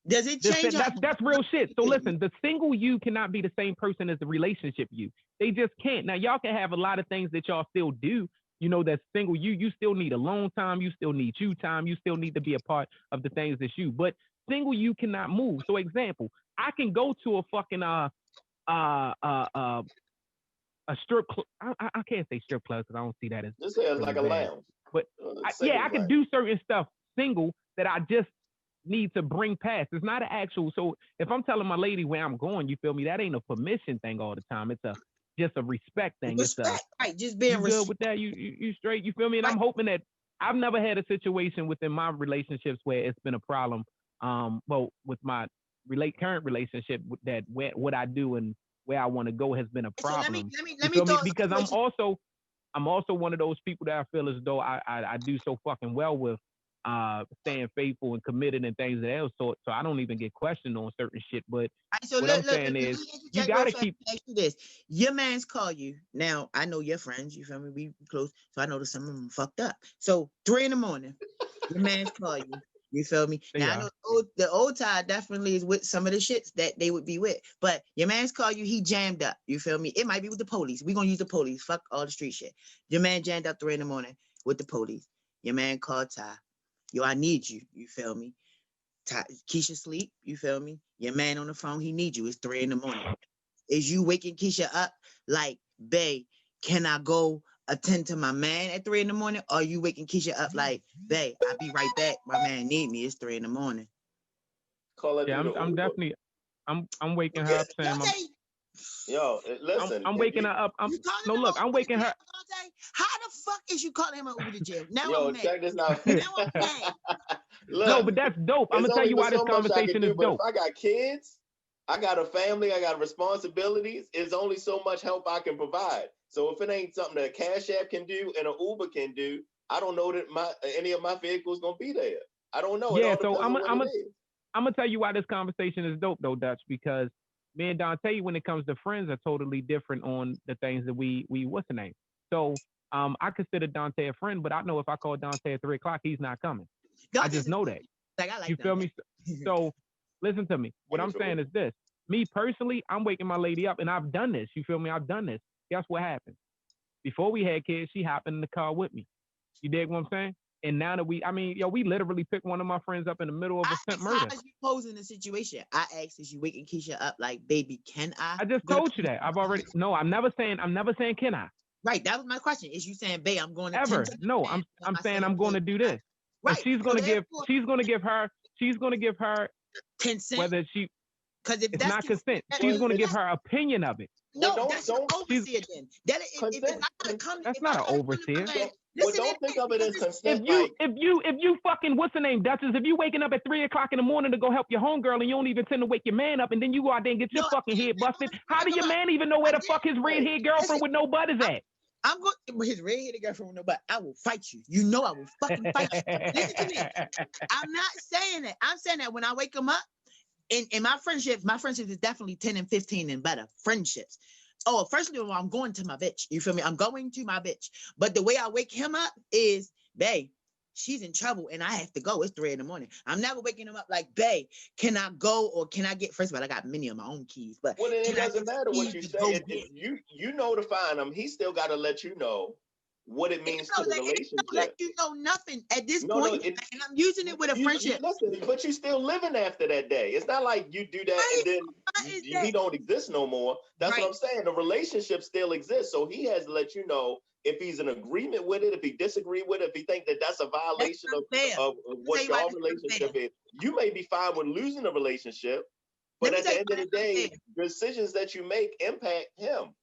Does it change? That's real shit. So listen, the single you cannot be the same person as the relationship you. They just can't. Now y'all can have a lot of things that y'all still do. You know, that single you still need alone time. You still need you time. You still need to be a part of the things that you. But single you cannot move. So example, I can go to a fucking a strip club. I can't say strip club because I don't see that as this is like a lounge. But I can do certain stuff single that I just need to bring past. It's not an actual. So if I'm telling my lady where I'm going, you feel me? That ain't a permission thing all the time. It's just a respect thing. Respect, right? Just being good with that. You straight. You feel me? And right. I'm hoping that I've never had a situation within my relationships where it's been a problem. Well, with my current relationship, that what I do and where I want to go has been a problem. So let me because I'm also one of those people that I feel as though I do so fucking well with staying faithful and committed and things of that sort. So I don't even get questioned on certain shit. But what I'm saying is, you gotta keep this. Your man's call you. Now I know your friends. You feel me? We close, so I know that some of them fucked up. So 3 a.m, your man's call you. You feel me? Now, I know the old Ty definitely is with some of the shits that they would be with. But your man's call you, he jammed up. You feel me? It might be with the police. We're going to use the police. Fuck all the street shit. Your man jammed up 3 a.m. with the police. Your man called Ty. Yo, I need you. You feel me? Ty, Keisha sleep. You feel me? Your man on the phone, he needs you. It's 3 a.m. Is you waking Keisha up like, babe, can I go attend to my man at 3 a.m? Or are you waking Keisha up like, babe, I'll be right back. My man need me. It's 3 a.m. Call it. Yeah, I'm definitely. I'm waking her up saying. Yo, listen. I'm waking her up. I'm waking her. How the fuck is you calling him over to jail? Now yo, I'm mad. check this out. Now I'm mad. Look, no, but that's dope. I'm gonna tell you why this conversation is dope. If I got kids, I got a family, I got responsibilities. It's only so much help I can provide. So if it ain't something that Cash App can do and an Uber can do, I don't know that any of my vehicles gonna be there. I don't know. Yeah, so I'm gonna tell you why this conversation is dope though, Dutch, because me and Dante, when it comes to friends, are totally different on the things that we what's the name? So I consider Dante a friend, but I know if I call Dante at 3 o'clock, he's not coming. I just know that. Like, I like you feel me? So listen to me. What I'm saying is this. Me personally, I'm waking my lady up, and I've done this. You feel me? I've done this. Guess what happened? Before we had kids, she hopped in the car with me. You dig what I'm saying? And now that we literally picked one of my friends up in the middle of a attempt murder. How you posing the situation? I asked, is you waking Keisha up like, baby, can I? I just told you that. I'm never saying can I? Right. That was my question. Is you saying, babe, I'm going to ever? No, I'm saying I'm going to do this. Right. And she's going to give her consent. Whether she, because if it's not consent, she's going to give her opinion of it. No, that's an overseer then. That's not an overseer. Well, don't think of it as consent. If you fucking, what's the name, Duchess? If you waking up at 3 o'clock in the morning to go help your homegirl and you don't even tend to wake your man up, and then you go out there and get your fucking head busted, how do your man even know where the fuck his red-haired girlfriend with no butt is at? I'm going his red-headed girlfriend with no butt. I will fight you. You know I will fucking fight you. Listen to me. I'm not saying that. I'm saying that when I wake him up, in my friendships is definitely 10 and 15 and better friendships. Oh, first of all, I'm going to my bitch. You feel me? I'm going to my bitch. But the way I wake him up is, babe, she's in trouble and I have to go. It's 3 a.m. I'm never waking him up like, babe, can I go or can I get, first of all, I got many of my own keys. But well, then it doesn't matter what you say. If you notifying him, he still got to let you know what it means to the relationship. Don't let you know nothing at this point, and I'm using it with a friendship. Listen, but you still living after that day. It's not like you do that and then he don't exist no more. That's what I'm saying. The relationship still exists, so he has to let you know if he's in agreement with it, if he disagree with it, if he think that that's a violation of what your relationship is. You may be fine with losing the relationship, but at the end of the day, the decisions that you make impact him.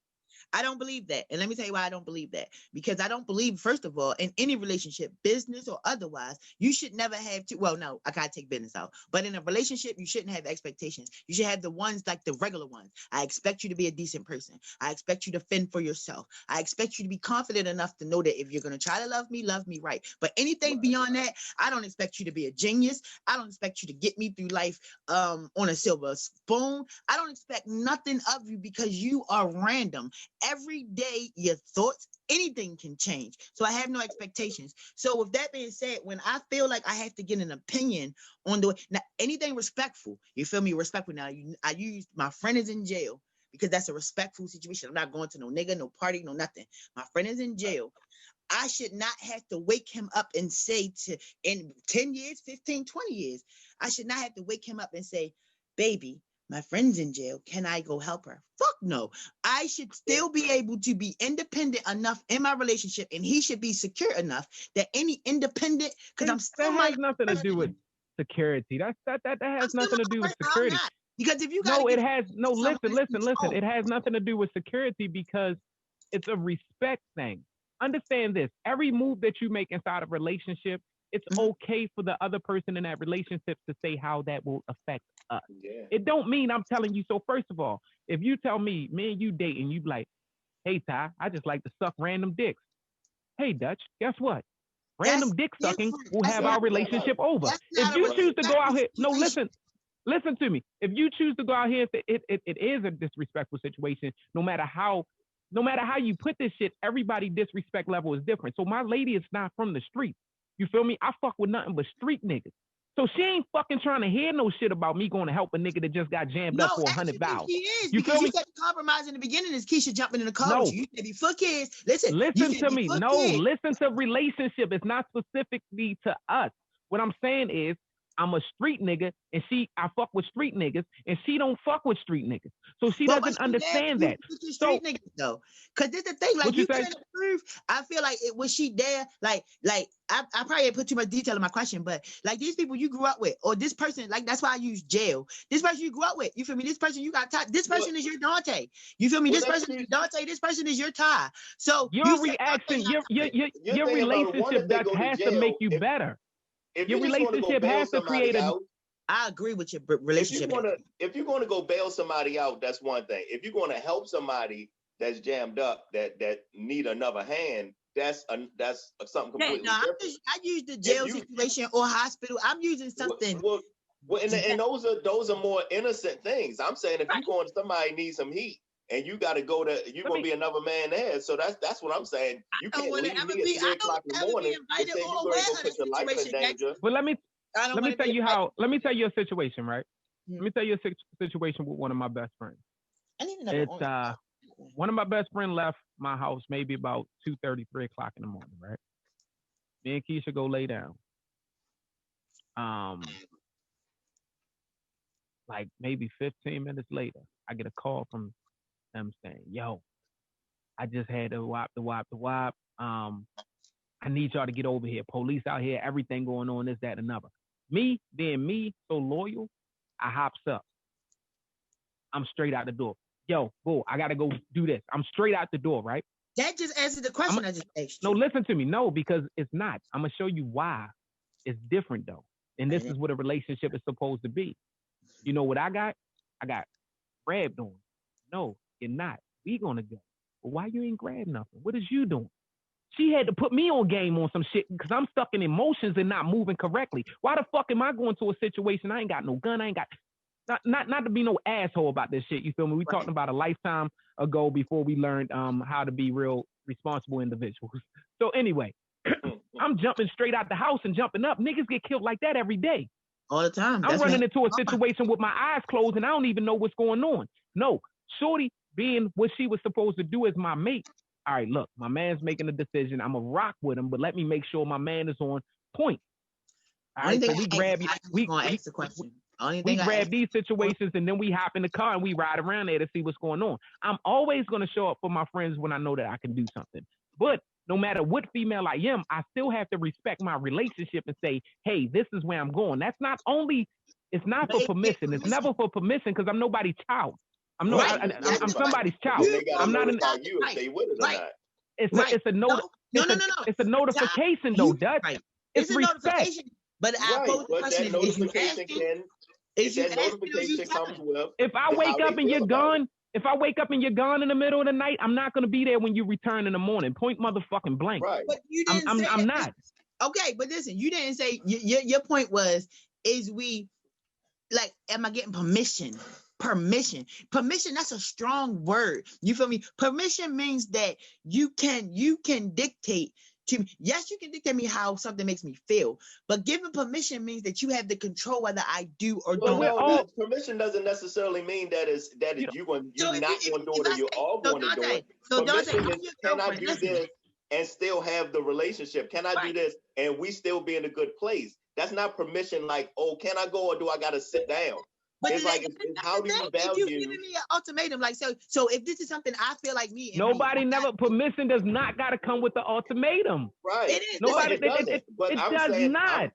I don't believe that. And let me tell you why I don't believe that. Because I don't believe, first of all, in any relationship, business or otherwise, you should never have to, well, no, I gotta take business out. But in a relationship, you shouldn't have expectations. You should have the ones like the regular ones. I expect you to be a decent person. I expect you to fend for yourself. I expect you to be confident enough to know that if you're going to try to love me right. But anything beyond that, I don't expect you to be a genius. I don't expect you to get me through life on a silver spoon. I don't expect nothing of you because you are random. Every day, your thoughts, anything can change. So I have no expectations. So with that being said, when I feel like I have to get an opinion on the way, now anything respectful, you feel me? Respectful. Now, I use my friend is in jail because that's a respectful situation. I'm not going to no nigga, no party, no nothing. My friend is in jail. I should not have to wake him up and say in 10 years, 15, 20 years, I should not have to wake him up and say, baby, my friend's in jail. Can I go help her? Fuck no. I should still be able to be independent enough in my relationship, and he should be secure enough that any independent, because I'm still that has nothing to do with security. That has nothing to do with security. Because if you listen. It has nothing to do with security because it's a respect thing. Understand this. Every move that you make inside a relationship, it's okay for the other person in that relationship to say how that will affect us. Yeah. It don't mean I'm telling you. So first of all, if you tell me and you date and you be like, hey, Ty, I just like to suck random dicks. Hey, Dutch, guess what? Random dick sucking will have our relationship over. If you choose to go out here, no, listen to me. If you choose to go out here, it is a disrespectful situation. No matter how you put this shit, everybody disrespect level is different. So my lady is not from the street. You feel me? I fuck with nothing but street niggas. So she ain't fucking trying to hear no shit about me going to help a nigga that just got jammed up for 100 vows. She is, you feel me? You said the compromise in the beginning is Keisha jumping in the car with you. You said before kids. Listen to me. No, listen to relationship. It's not specifically to us. What I'm saying is I'm a street nigga and I fuck with street niggas and she don't fuck with street niggas. So she doesn't understand that. Street niggas though. Cause this the thing, like you couldn't prove. I feel like was she there? Like I probably didn't put too much detail in my question, but like these people you grew up with, or this person, like that's why I use jail. This person you grew up with, you feel me? This person you got taught. This person is your Dante. You feel me? This person is Dante. This person is your Ty. So your reaction, your relationship that has to make you better. Your relationship has to create I agree with your relationship. If you're going to go bail somebody out, that's one thing. If you're going to help somebody that's jammed up, that need another hand, that's something completely different. I use the jail situation or hospital. I'm using something. And those are more innocent things. I'm saying if you're going, somebody needs some heat, and you got to go to, you're going to be another man there. So that's what I'm saying. You can't leave me at 3 o'clock in the morning and say you're going to put your life in danger. But let me tell you a situation, right? Let me tell you a situation with one of my best friends. It's one of my best friends left my house maybe about 2:30, 3 o'clock in the morning, right? Me and Keisha go lay down. Like maybe 15 minutes later, I get a call from them saying, "Yo, I just had the wop. I need y'all to get over here. Police out here, everything going on, this, that, and another." Me, being me, so loyal, I hops up. I'm straight out the door. Yo, go, I gotta go do this. I'm straight out the door, right? That just answered the question I just asked you. No, listen to me. No, because it's not. I'm gonna show you why it's different though. And this is what a relationship is supposed to be. You know what I got? I got grabbed on. No, you're not. We gonna go. But why you ain't grabbed nothing? What is you doing? She had to put me on game on some shit because I'm stuck in emotions and not moving correctly. Why the fuck am I going to a situation? I ain't got no gun. I ain't got not to be no asshole about this shit. You feel me? We talking about a lifetime ago before we learned how to be real responsible individuals. So anyway, I'm jumping straight out the house and jumping up. Niggas get killed like that every day. All the time. I'm running into a situation with my eyes closed and I don't even know what's going on. No, shorty being what she was supposed to do as my mate. All right, look, my man's making a decision. I'm going to rock with him, but let me make sure my man is on point. All right, so we grab these situations and then we hop in the car and we ride around there to see what's going on. I'm always going to show up for my friends when I know that I can do something. But no matter what female I am, I still have to respect my relationship and say, hey, this is where I'm going. That's not only, it's not for permission. It's never for permission because I'm nobody's child. I'm somebody's child. I'm not in. It's a notification though, Dutch. Right. It's respect. But I pose the question: if I wake up and you're gone, in the middle of the night, I'm not gonna be there when you return in the morning. Point motherfucking blank. Right. But you didn't I'm not. Okay, but listen, you didn't say your point was am I getting permission? Permission, that's a strong word. You feel me? Permission means that you can dictate to me. Yes, you can dictate me how something makes me feel, but giving permission means that you have the control whether I do or don't. No, permission doesn't necessarily mean that you're not going to do it or you're all going to do it. Permission is, can I do this and still have the relationship? Can I do this and we still be in a good place? That's not permission like, oh, can I go or do I got to sit down? But it's like, how do you value? You're giving me an ultimatum, like so. If this is something I feel like permission does not got to come with the ultimatum. Right. It is. Nobody. It does not.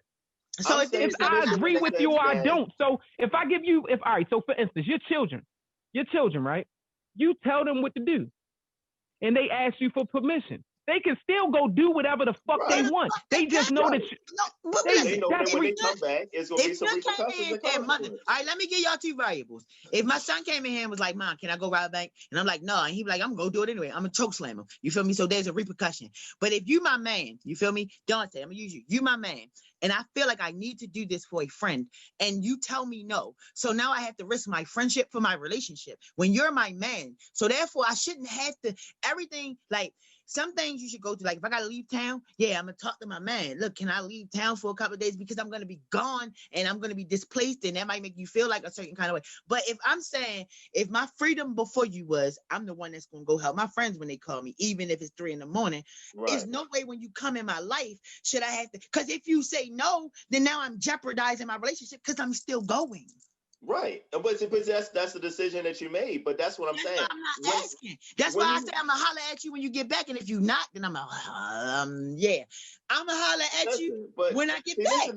So if I agree with you or I don't. So if I give you, all right. So for instance, your children, right? You tell them what to do, and they ask you for permission. They can still go do whatever the fuck they want. They just know that they know that when they come back, it's going to be some repercussions. All right, let me give y'all two variables. If my son came in here and was like, Mom, can I go rob a bank? And I'm like, no. And he'd be like, I'm going to go do it anyway. I'm going to choke slam him. You feel me? So there's a repercussion. But if you my man, you feel me? Dante, I'm going to use you. You my man. And I feel like I need to do this for a friend. And you tell me no. So now I have to risk my friendship for my relationship. When you're my man. So therefore, I shouldn't have to, everything, like, some things you should go to, like if I gotta leave town, I'm gonna talk to my man. Look, can I leave town for a couple of days because I'm gonna be gone and I'm gonna be displaced, and that might make you feel like a certain kind of way. But if I'm saying, if my freedom before you was, I'm the one that's gonna go help my friends when they call me, even if it's 3 a.m. There's no way when you come in my life should I have to. Because if you say no, then now I'm jeopardizing my relationship because I'm still going. Right, but that's the decision that you made. But that's what I'm saying. I'm not asking. That's why I say I'm gonna holler at you when you get back, and if you not, then I'm gonna, I'm gonna holler at you when I get back.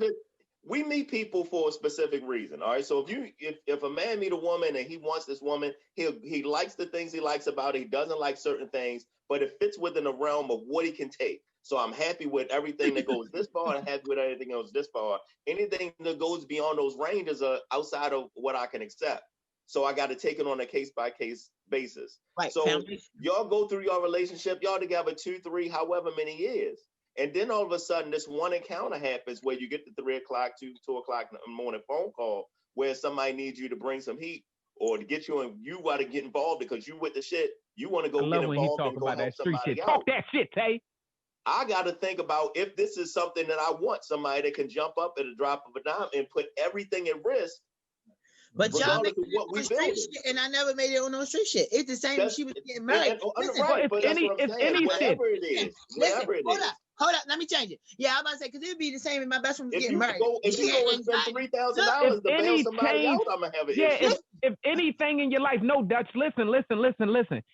We meet people for a specific reason. All right, so if a man meet a woman and he wants this woman, he likes the things he likes about it. He doesn't like certain things, but it fits within the realm of what he can take. So I'm happy with everything that goes this far and happy with anything else this far. Anything that goes beyond those ranges are outside of what I can accept. So I got to take it on a case-by-case basis. Right. So y'all go through your relationship, y'all together 2, 3, however many years. And then all of a sudden, this one encounter happens where you get the 3 o'clock, 2 o'clock in the morning phone call where somebody needs you to bring some heat or to get you and you want to get involved because you with the shit. You want to go get involved and go help somebody out. Talk that shit, Tay. I got to think about if this is something that I want, somebody that can jump up at a drop of a dime and put everything at risk. But y'all make me on street shit, and I never made it on no street shit. It's the same as she was getting married. Right, but that's what I'm saying. Whatever it is. Hold up, let me change it. Yeah, I'm about to say, because it would be the same if my best friend was getting married. If you go and spend $3,000 to bail somebody out, I'm going to have an issue. If anything in your life, no, Dutch, listen.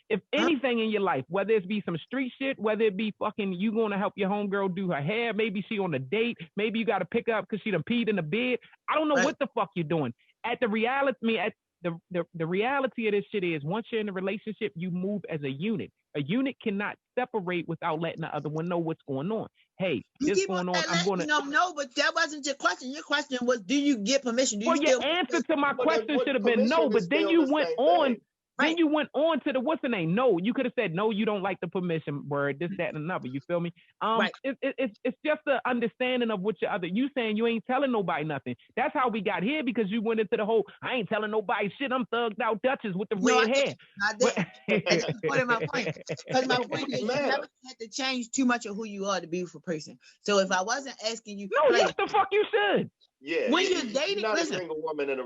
If anything in your life, whether it be some street shit, whether it be fucking you going to help your homegirl do her hair, maybe she on a date, maybe you got to pick up because she done peed in the bed. I don't know what the fuck you're doing. The reality of this shit is once you're in a relationship, you move as a unit. A unit cannot separate without letting the other one know what's going on. Hey, this going on. I'm going to no, but that wasn't your question. Your question was, do you get permission? Your answer to my question should have been no, but then you went on. Then you went on to the what's the name? No, you could have said no. You don't like the permission word. This, that, and another. You feel me? It's just the understanding of what your other. You saying you ain't telling nobody nothing. That's how we got here because you went into the whole. I ain't telling nobody shit. I'm thugged out Duchess with the red hair. I did. That's my point. Because my point is, you never had to change too much of who you are to be with a person. So if I wasn't asking you, no, yes, the fuck you should. Yeah. When you're dating, you're not a single woman in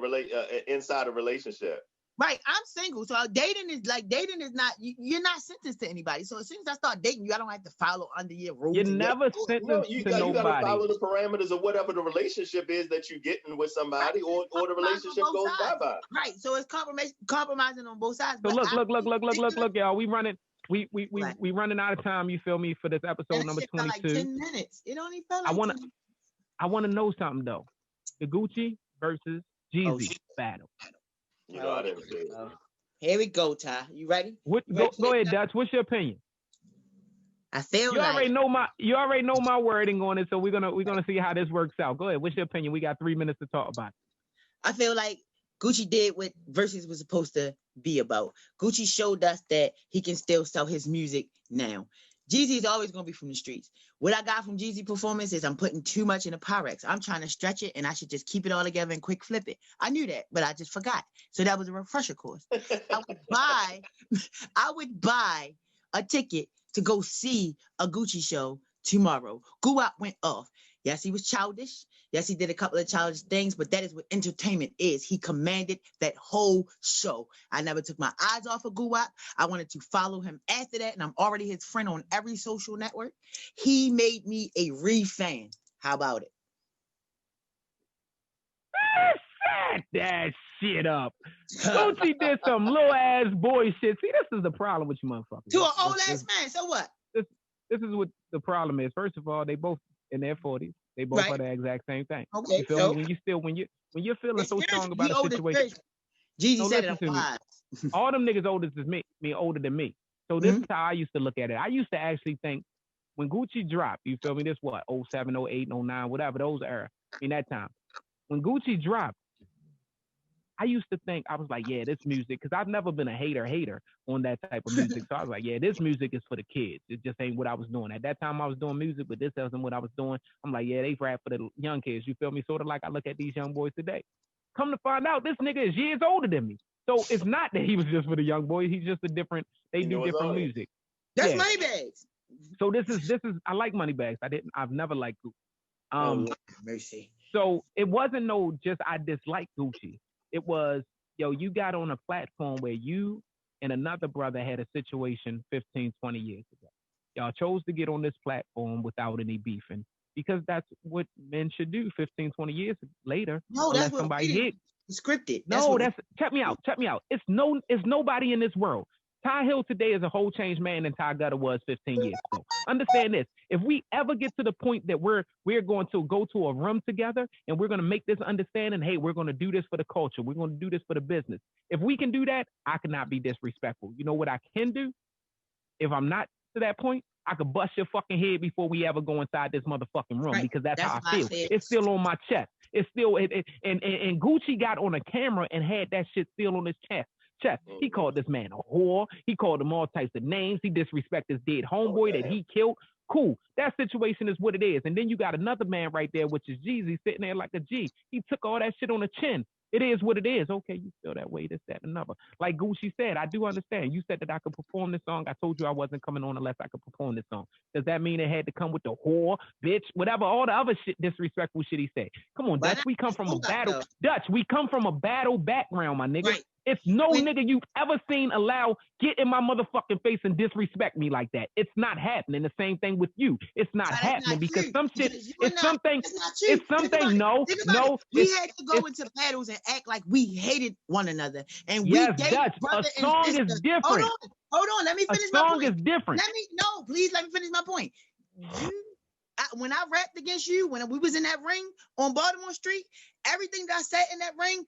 inside a relationship. Right, I'm single, so dating is not. You're not sentenced to anybody. So as soon as I start dating you, I don't have to follow under your rules. You're never sentenced to nobody. You got to follow the parameters of whatever the relationship is that you're getting with somebody, or the relationship goes bye-bye. Right, so it's compromising on both sides. So look, y'all. We running out of time. You feel me for this episode number 22. Like 10 minutes. It only felt like I want to know something though. The Gucci versus Jeezy battle. You know, I didn't say it. Here we go, Ty. You ready? Go ahead, Dutch. What's your opinion? I feel you already know my wording on it, so we're gonna see how this works out. Go ahead. What's your opinion? We got 3 minutes to talk about it. I feel like Gucci did what Versus was supposed to be about. Gucci showed us that he can still sell his music now. Jeezy is always going to be from the streets. What I got from Jeezy performance is I'm putting too much in a Pyrex. I'm trying to stretch it, and I should just keep it all together and quick flip it. I knew that, but I just forgot. So that was a refresher course. I would buy a ticket to go see a Gucci show tomorrow. Guwap went off. Yes, he was childish. Yes, he did a couple of childish things, but that is what entertainment is. He commanded that whole show. I never took my eyes off of Guwap. I wanted to follow him after that, and I'm already his friend on every social network. He made me a fan. How about it? Set that shit up. Gucci did some little ass boy shit. See, this is the problem with you motherfuckers. To an old ass man, so what? This is what the problem is. First of all, they both in their 40s. They both are the exact same thing. Okay. You feel me? When you're feeling so strong about a situation. Jeezy said it on all them niggas older than me. So this is how I used to look at it. I used to actually think when Gucci dropped, you feel me? This what 07, 08, 09, whatever those era in that time. When Gucci dropped, I used to think, I was like, yeah, this music, because I've never been a hater on that type of music. So I was like, yeah, this music is for the kids. It just ain't what I was doing. At that time, I was doing music, but this wasn't what I was doing. I'm like, yeah, they rap for the young kids. You feel me? Sort of like I look at these young boys today. Come to find out, this nigga is years older than me. So it's not that he was just for the young boys. He's just they do different music. That's Moneybags. So this is, I like Moneybags. I've never liked Gucci. Mercy. So it wasn't I dislike Gucci. It was, you got on a platform where you and another brother had a situation 15, 20 years ago. Y'all chose to get on this platform without any beefing because that's what men should do 15, 20 years later. No, that's what somebody hit. Scripted. Check me out. It's nobody in this world. Ty Hill today is a whole changed man than Ty Gutter was 15 years ago. Understand this. If we ever get to the point that we're going to go to a room together and we're going to make this understanding, hey, we're going to do this for the culture. We're going to do this for the business. If we can do that, I cannot be disrespectful. You know what I can do? If I'm not to that point, I could bust your fucking head before we ever go inside this motherfucking room because that's how I feel. It's still on my chest. It's still, and Gucci got on a camera and had that shit still on his chest. He called this man a whore. He called him all types of names. He disrespected his dead homeboy that he killed. Cool. That situation is what it is. And then you got another man right there, which is Jeezy, sitting there like a G. He took all that shit on the chin. It is what it is. Okay, you feel that way, this, that, and another. Like Gucci said, I do understand. You said that I could perform this song. I told you I wasn't coming on unless I could perform this song. Does that mean it had to come with the whore, bitch, whatever, all the other shit, disrespectful shit he said? Come on, Dutch, we come from a battle. Dutch, we come from a battle background, my nigga. Right. It's no nigga you've ever seen allow get in my motherfucking face and disrespect me like that. It's not happening. The same thing with you. It's not happening because some shit. It's something. It's something. No. We had to go into battles and act like we hated one another, and yes, Dutch. A song is different. Hold on. Let me finish my point. A song is different. Please let me finish my point. When I rapped against you, when we was in that ring on Baltimore Street, everything that I said in that ring,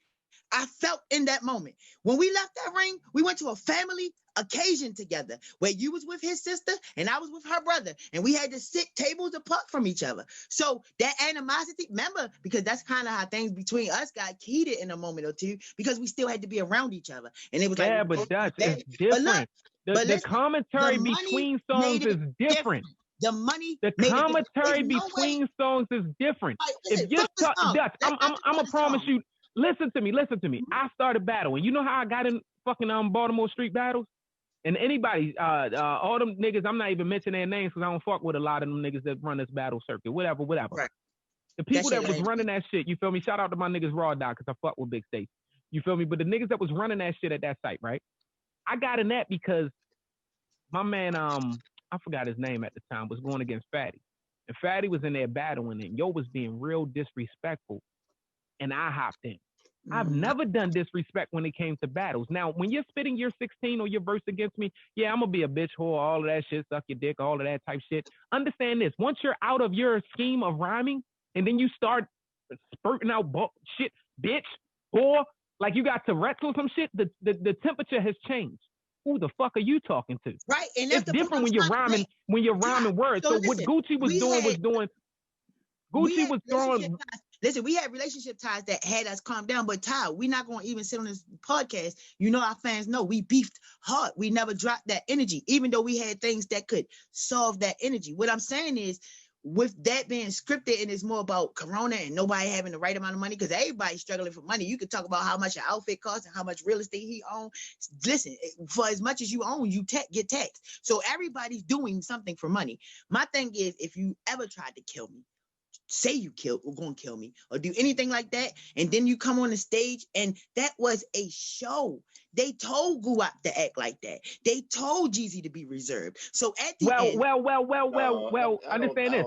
I felt in that moment. When we left that ring, we went to a family occasion together where you was with his sister and I was with her brother, and we had to sit tables apart from each other. So that animosity, remember, because that's kind of how things between us got heated in a moment or two, because we still had to be around each other. And it was but Dutch, it's different. The commentary between songs is different. The commentary between songs is different. If you're Dutch, I'm gonna promise you. Listen to me. I started battling. You know how I got in fucking Baltimore Street battles? And anybody, all them niggas, I'm not even mentioning their names because I don't fuck with a lot of them niggas that run this battle circuit. Whatever. Right. The people that was running that shit, you feel me? Shout out to my niggas Raw Dog because I fuck with Big State. You feel me? But the niggas that was running that shit at that site, right? I got in that because my man, I forgot his name at the time, was going against Fatty. And Fatty was in there battling and yo was being real disrespectful. And I hopped in. I've never done disrespect when it came to battles. Now, when you're spitting your 16 or your verse against me, yeah, I'm going to be a bitch whore, all of that shit, suck your dick, all of that type shit. Understand this. Once you're out of your scheme of rhyming and then you start spurting out shit, bitch, whore, like you got Tourette's or some shit, the temperature has changed. Who the fuck are you talking to? Right. And it's different when you're rhyming words. So what Gucci was doing, Gucci was throwing... Listen, we had relationship ties that had us calm down, but Ty, we're not going to even sit on this podcast. You know, our fans know we beefed hard. We never dropped that energy, even though we had things that could solve that energy. What I'm saying is, with that being scripted and it's more about Corona and nobody having the right amount of money, because everybody's struggling for money. You could talk about how much your outfit costs and how much real estate he owns. Listen, for as much as you own, you get taxed. So everybody's doing something for money. My thing is, if you ever tried to kill me, say you were going to kill me or do anything like that, and then you come on the stage and that was a show. They told Guwap to act like that. They told Jeezy to be reserved. So at the end... Well, understand this.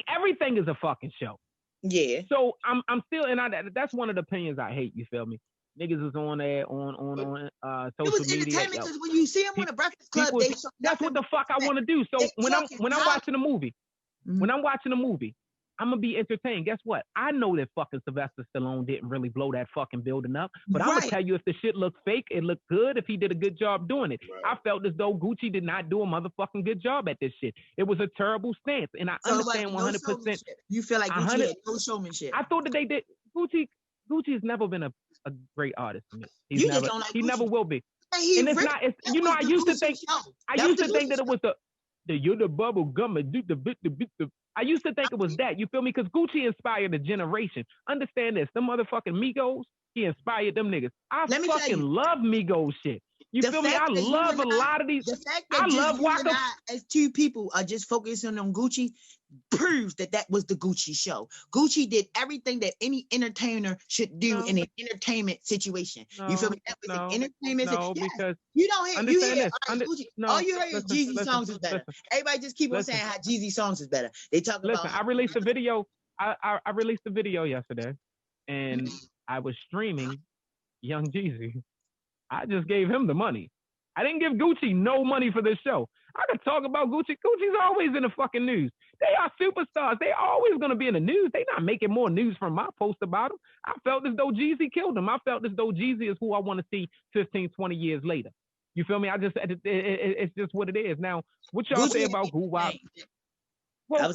Everything is a fucking show. Yeah. So I'm still, and that's one of the opinions I hate, you feel me? Niggas is on there on social media. It was entertainment because when you see them on the Breakfast Club, that's what the fuck I want to do. So when I'm watching a movie, when I'm watching a movie, I'm gonna be entertained. Guess what? I know that fucking Sylvester Stallone didn't really blow that fucking building up, but I'm gonna tell you, if the shit looked fake, it looked good. If he did a good job doing it, I felt as though Gucci did not do a motherfucking good job at this shit. It was a terrible stance, and I understand 100%. You feel like Gucci had no showmanship. I thought that they did. Gucci has never been a great artist to me. He never will be. And it's not. It's, you know, I used to think that it was the you're the bubble gum and do the bit. I used to think it was that. You feel me? Because Gucci inspired a generation. Understand this. Them motherfucking Migos, he inspired them niggas. I fucking love Migos shit. You feel me? I love a lot of these. The fact that I love Waka. As two people are just focusing on Gucci proves that was the Gucci show. Gucci did everything that any entertainer should do in an entertainment situation. You feel me? That was an entertainment situation. Because you don't hear Gucci. All you heard is Jeezy songs is better. Everybody just keep on saying how Jeezy songs is better. They talk about. I released a video. I released a video yesterday, and I was streaming Young Jeezy. I just gave him the money. I didn't give Gucci no money for this show. I could talk about Gucci. Gucci's always in the fucking news. They are superstars. They always going to be in the news. They not making more news from my post about them. I felt as though Jeezy killed him. I felt as though Jeezy is who I want to see 15, 20 years later. You feel me? It's just what it is. Now, what y'all say about Guwap? Well,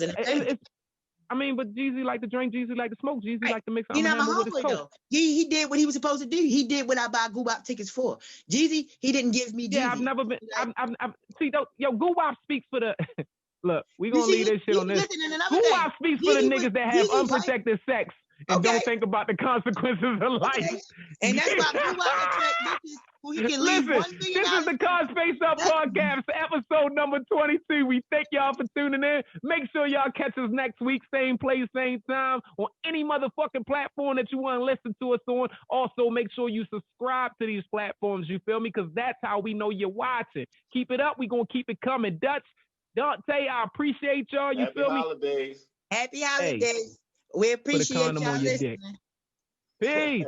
but Jeezy like to drink, Jeezy like to smoke, Jeezy like to mix. He not my homeboy though. He did what he was supposed to do. He did what I buy Guwap tickets for. Jeezy, he didn't give me Jeezy. Yeah, I've never been. I've see though. Yo, Guwap speaks for the. Look, we gonna leave this shit on this. Guwap speaks for the niggas that have unprotected sex and don't think about the consequences of life. Okay. And that's why Blue Wire attract bitches who he can leave Listen, $1 million. this is the Cause Face Up Podcast, episode number 22. We thank y'all for tuning in. Make sure y'all catch us next week, same place, same time, on any motherfucking platform that you want to listen to us on. Also, make sure you subscribe to these platforms, you feel me? Because that's how we know you're watching. Keep it up. We're going to keep it coming. Dutch, Dante, I appreciate y'all. You feel me? Happy holidays. We appreciate y'all listening. Peace.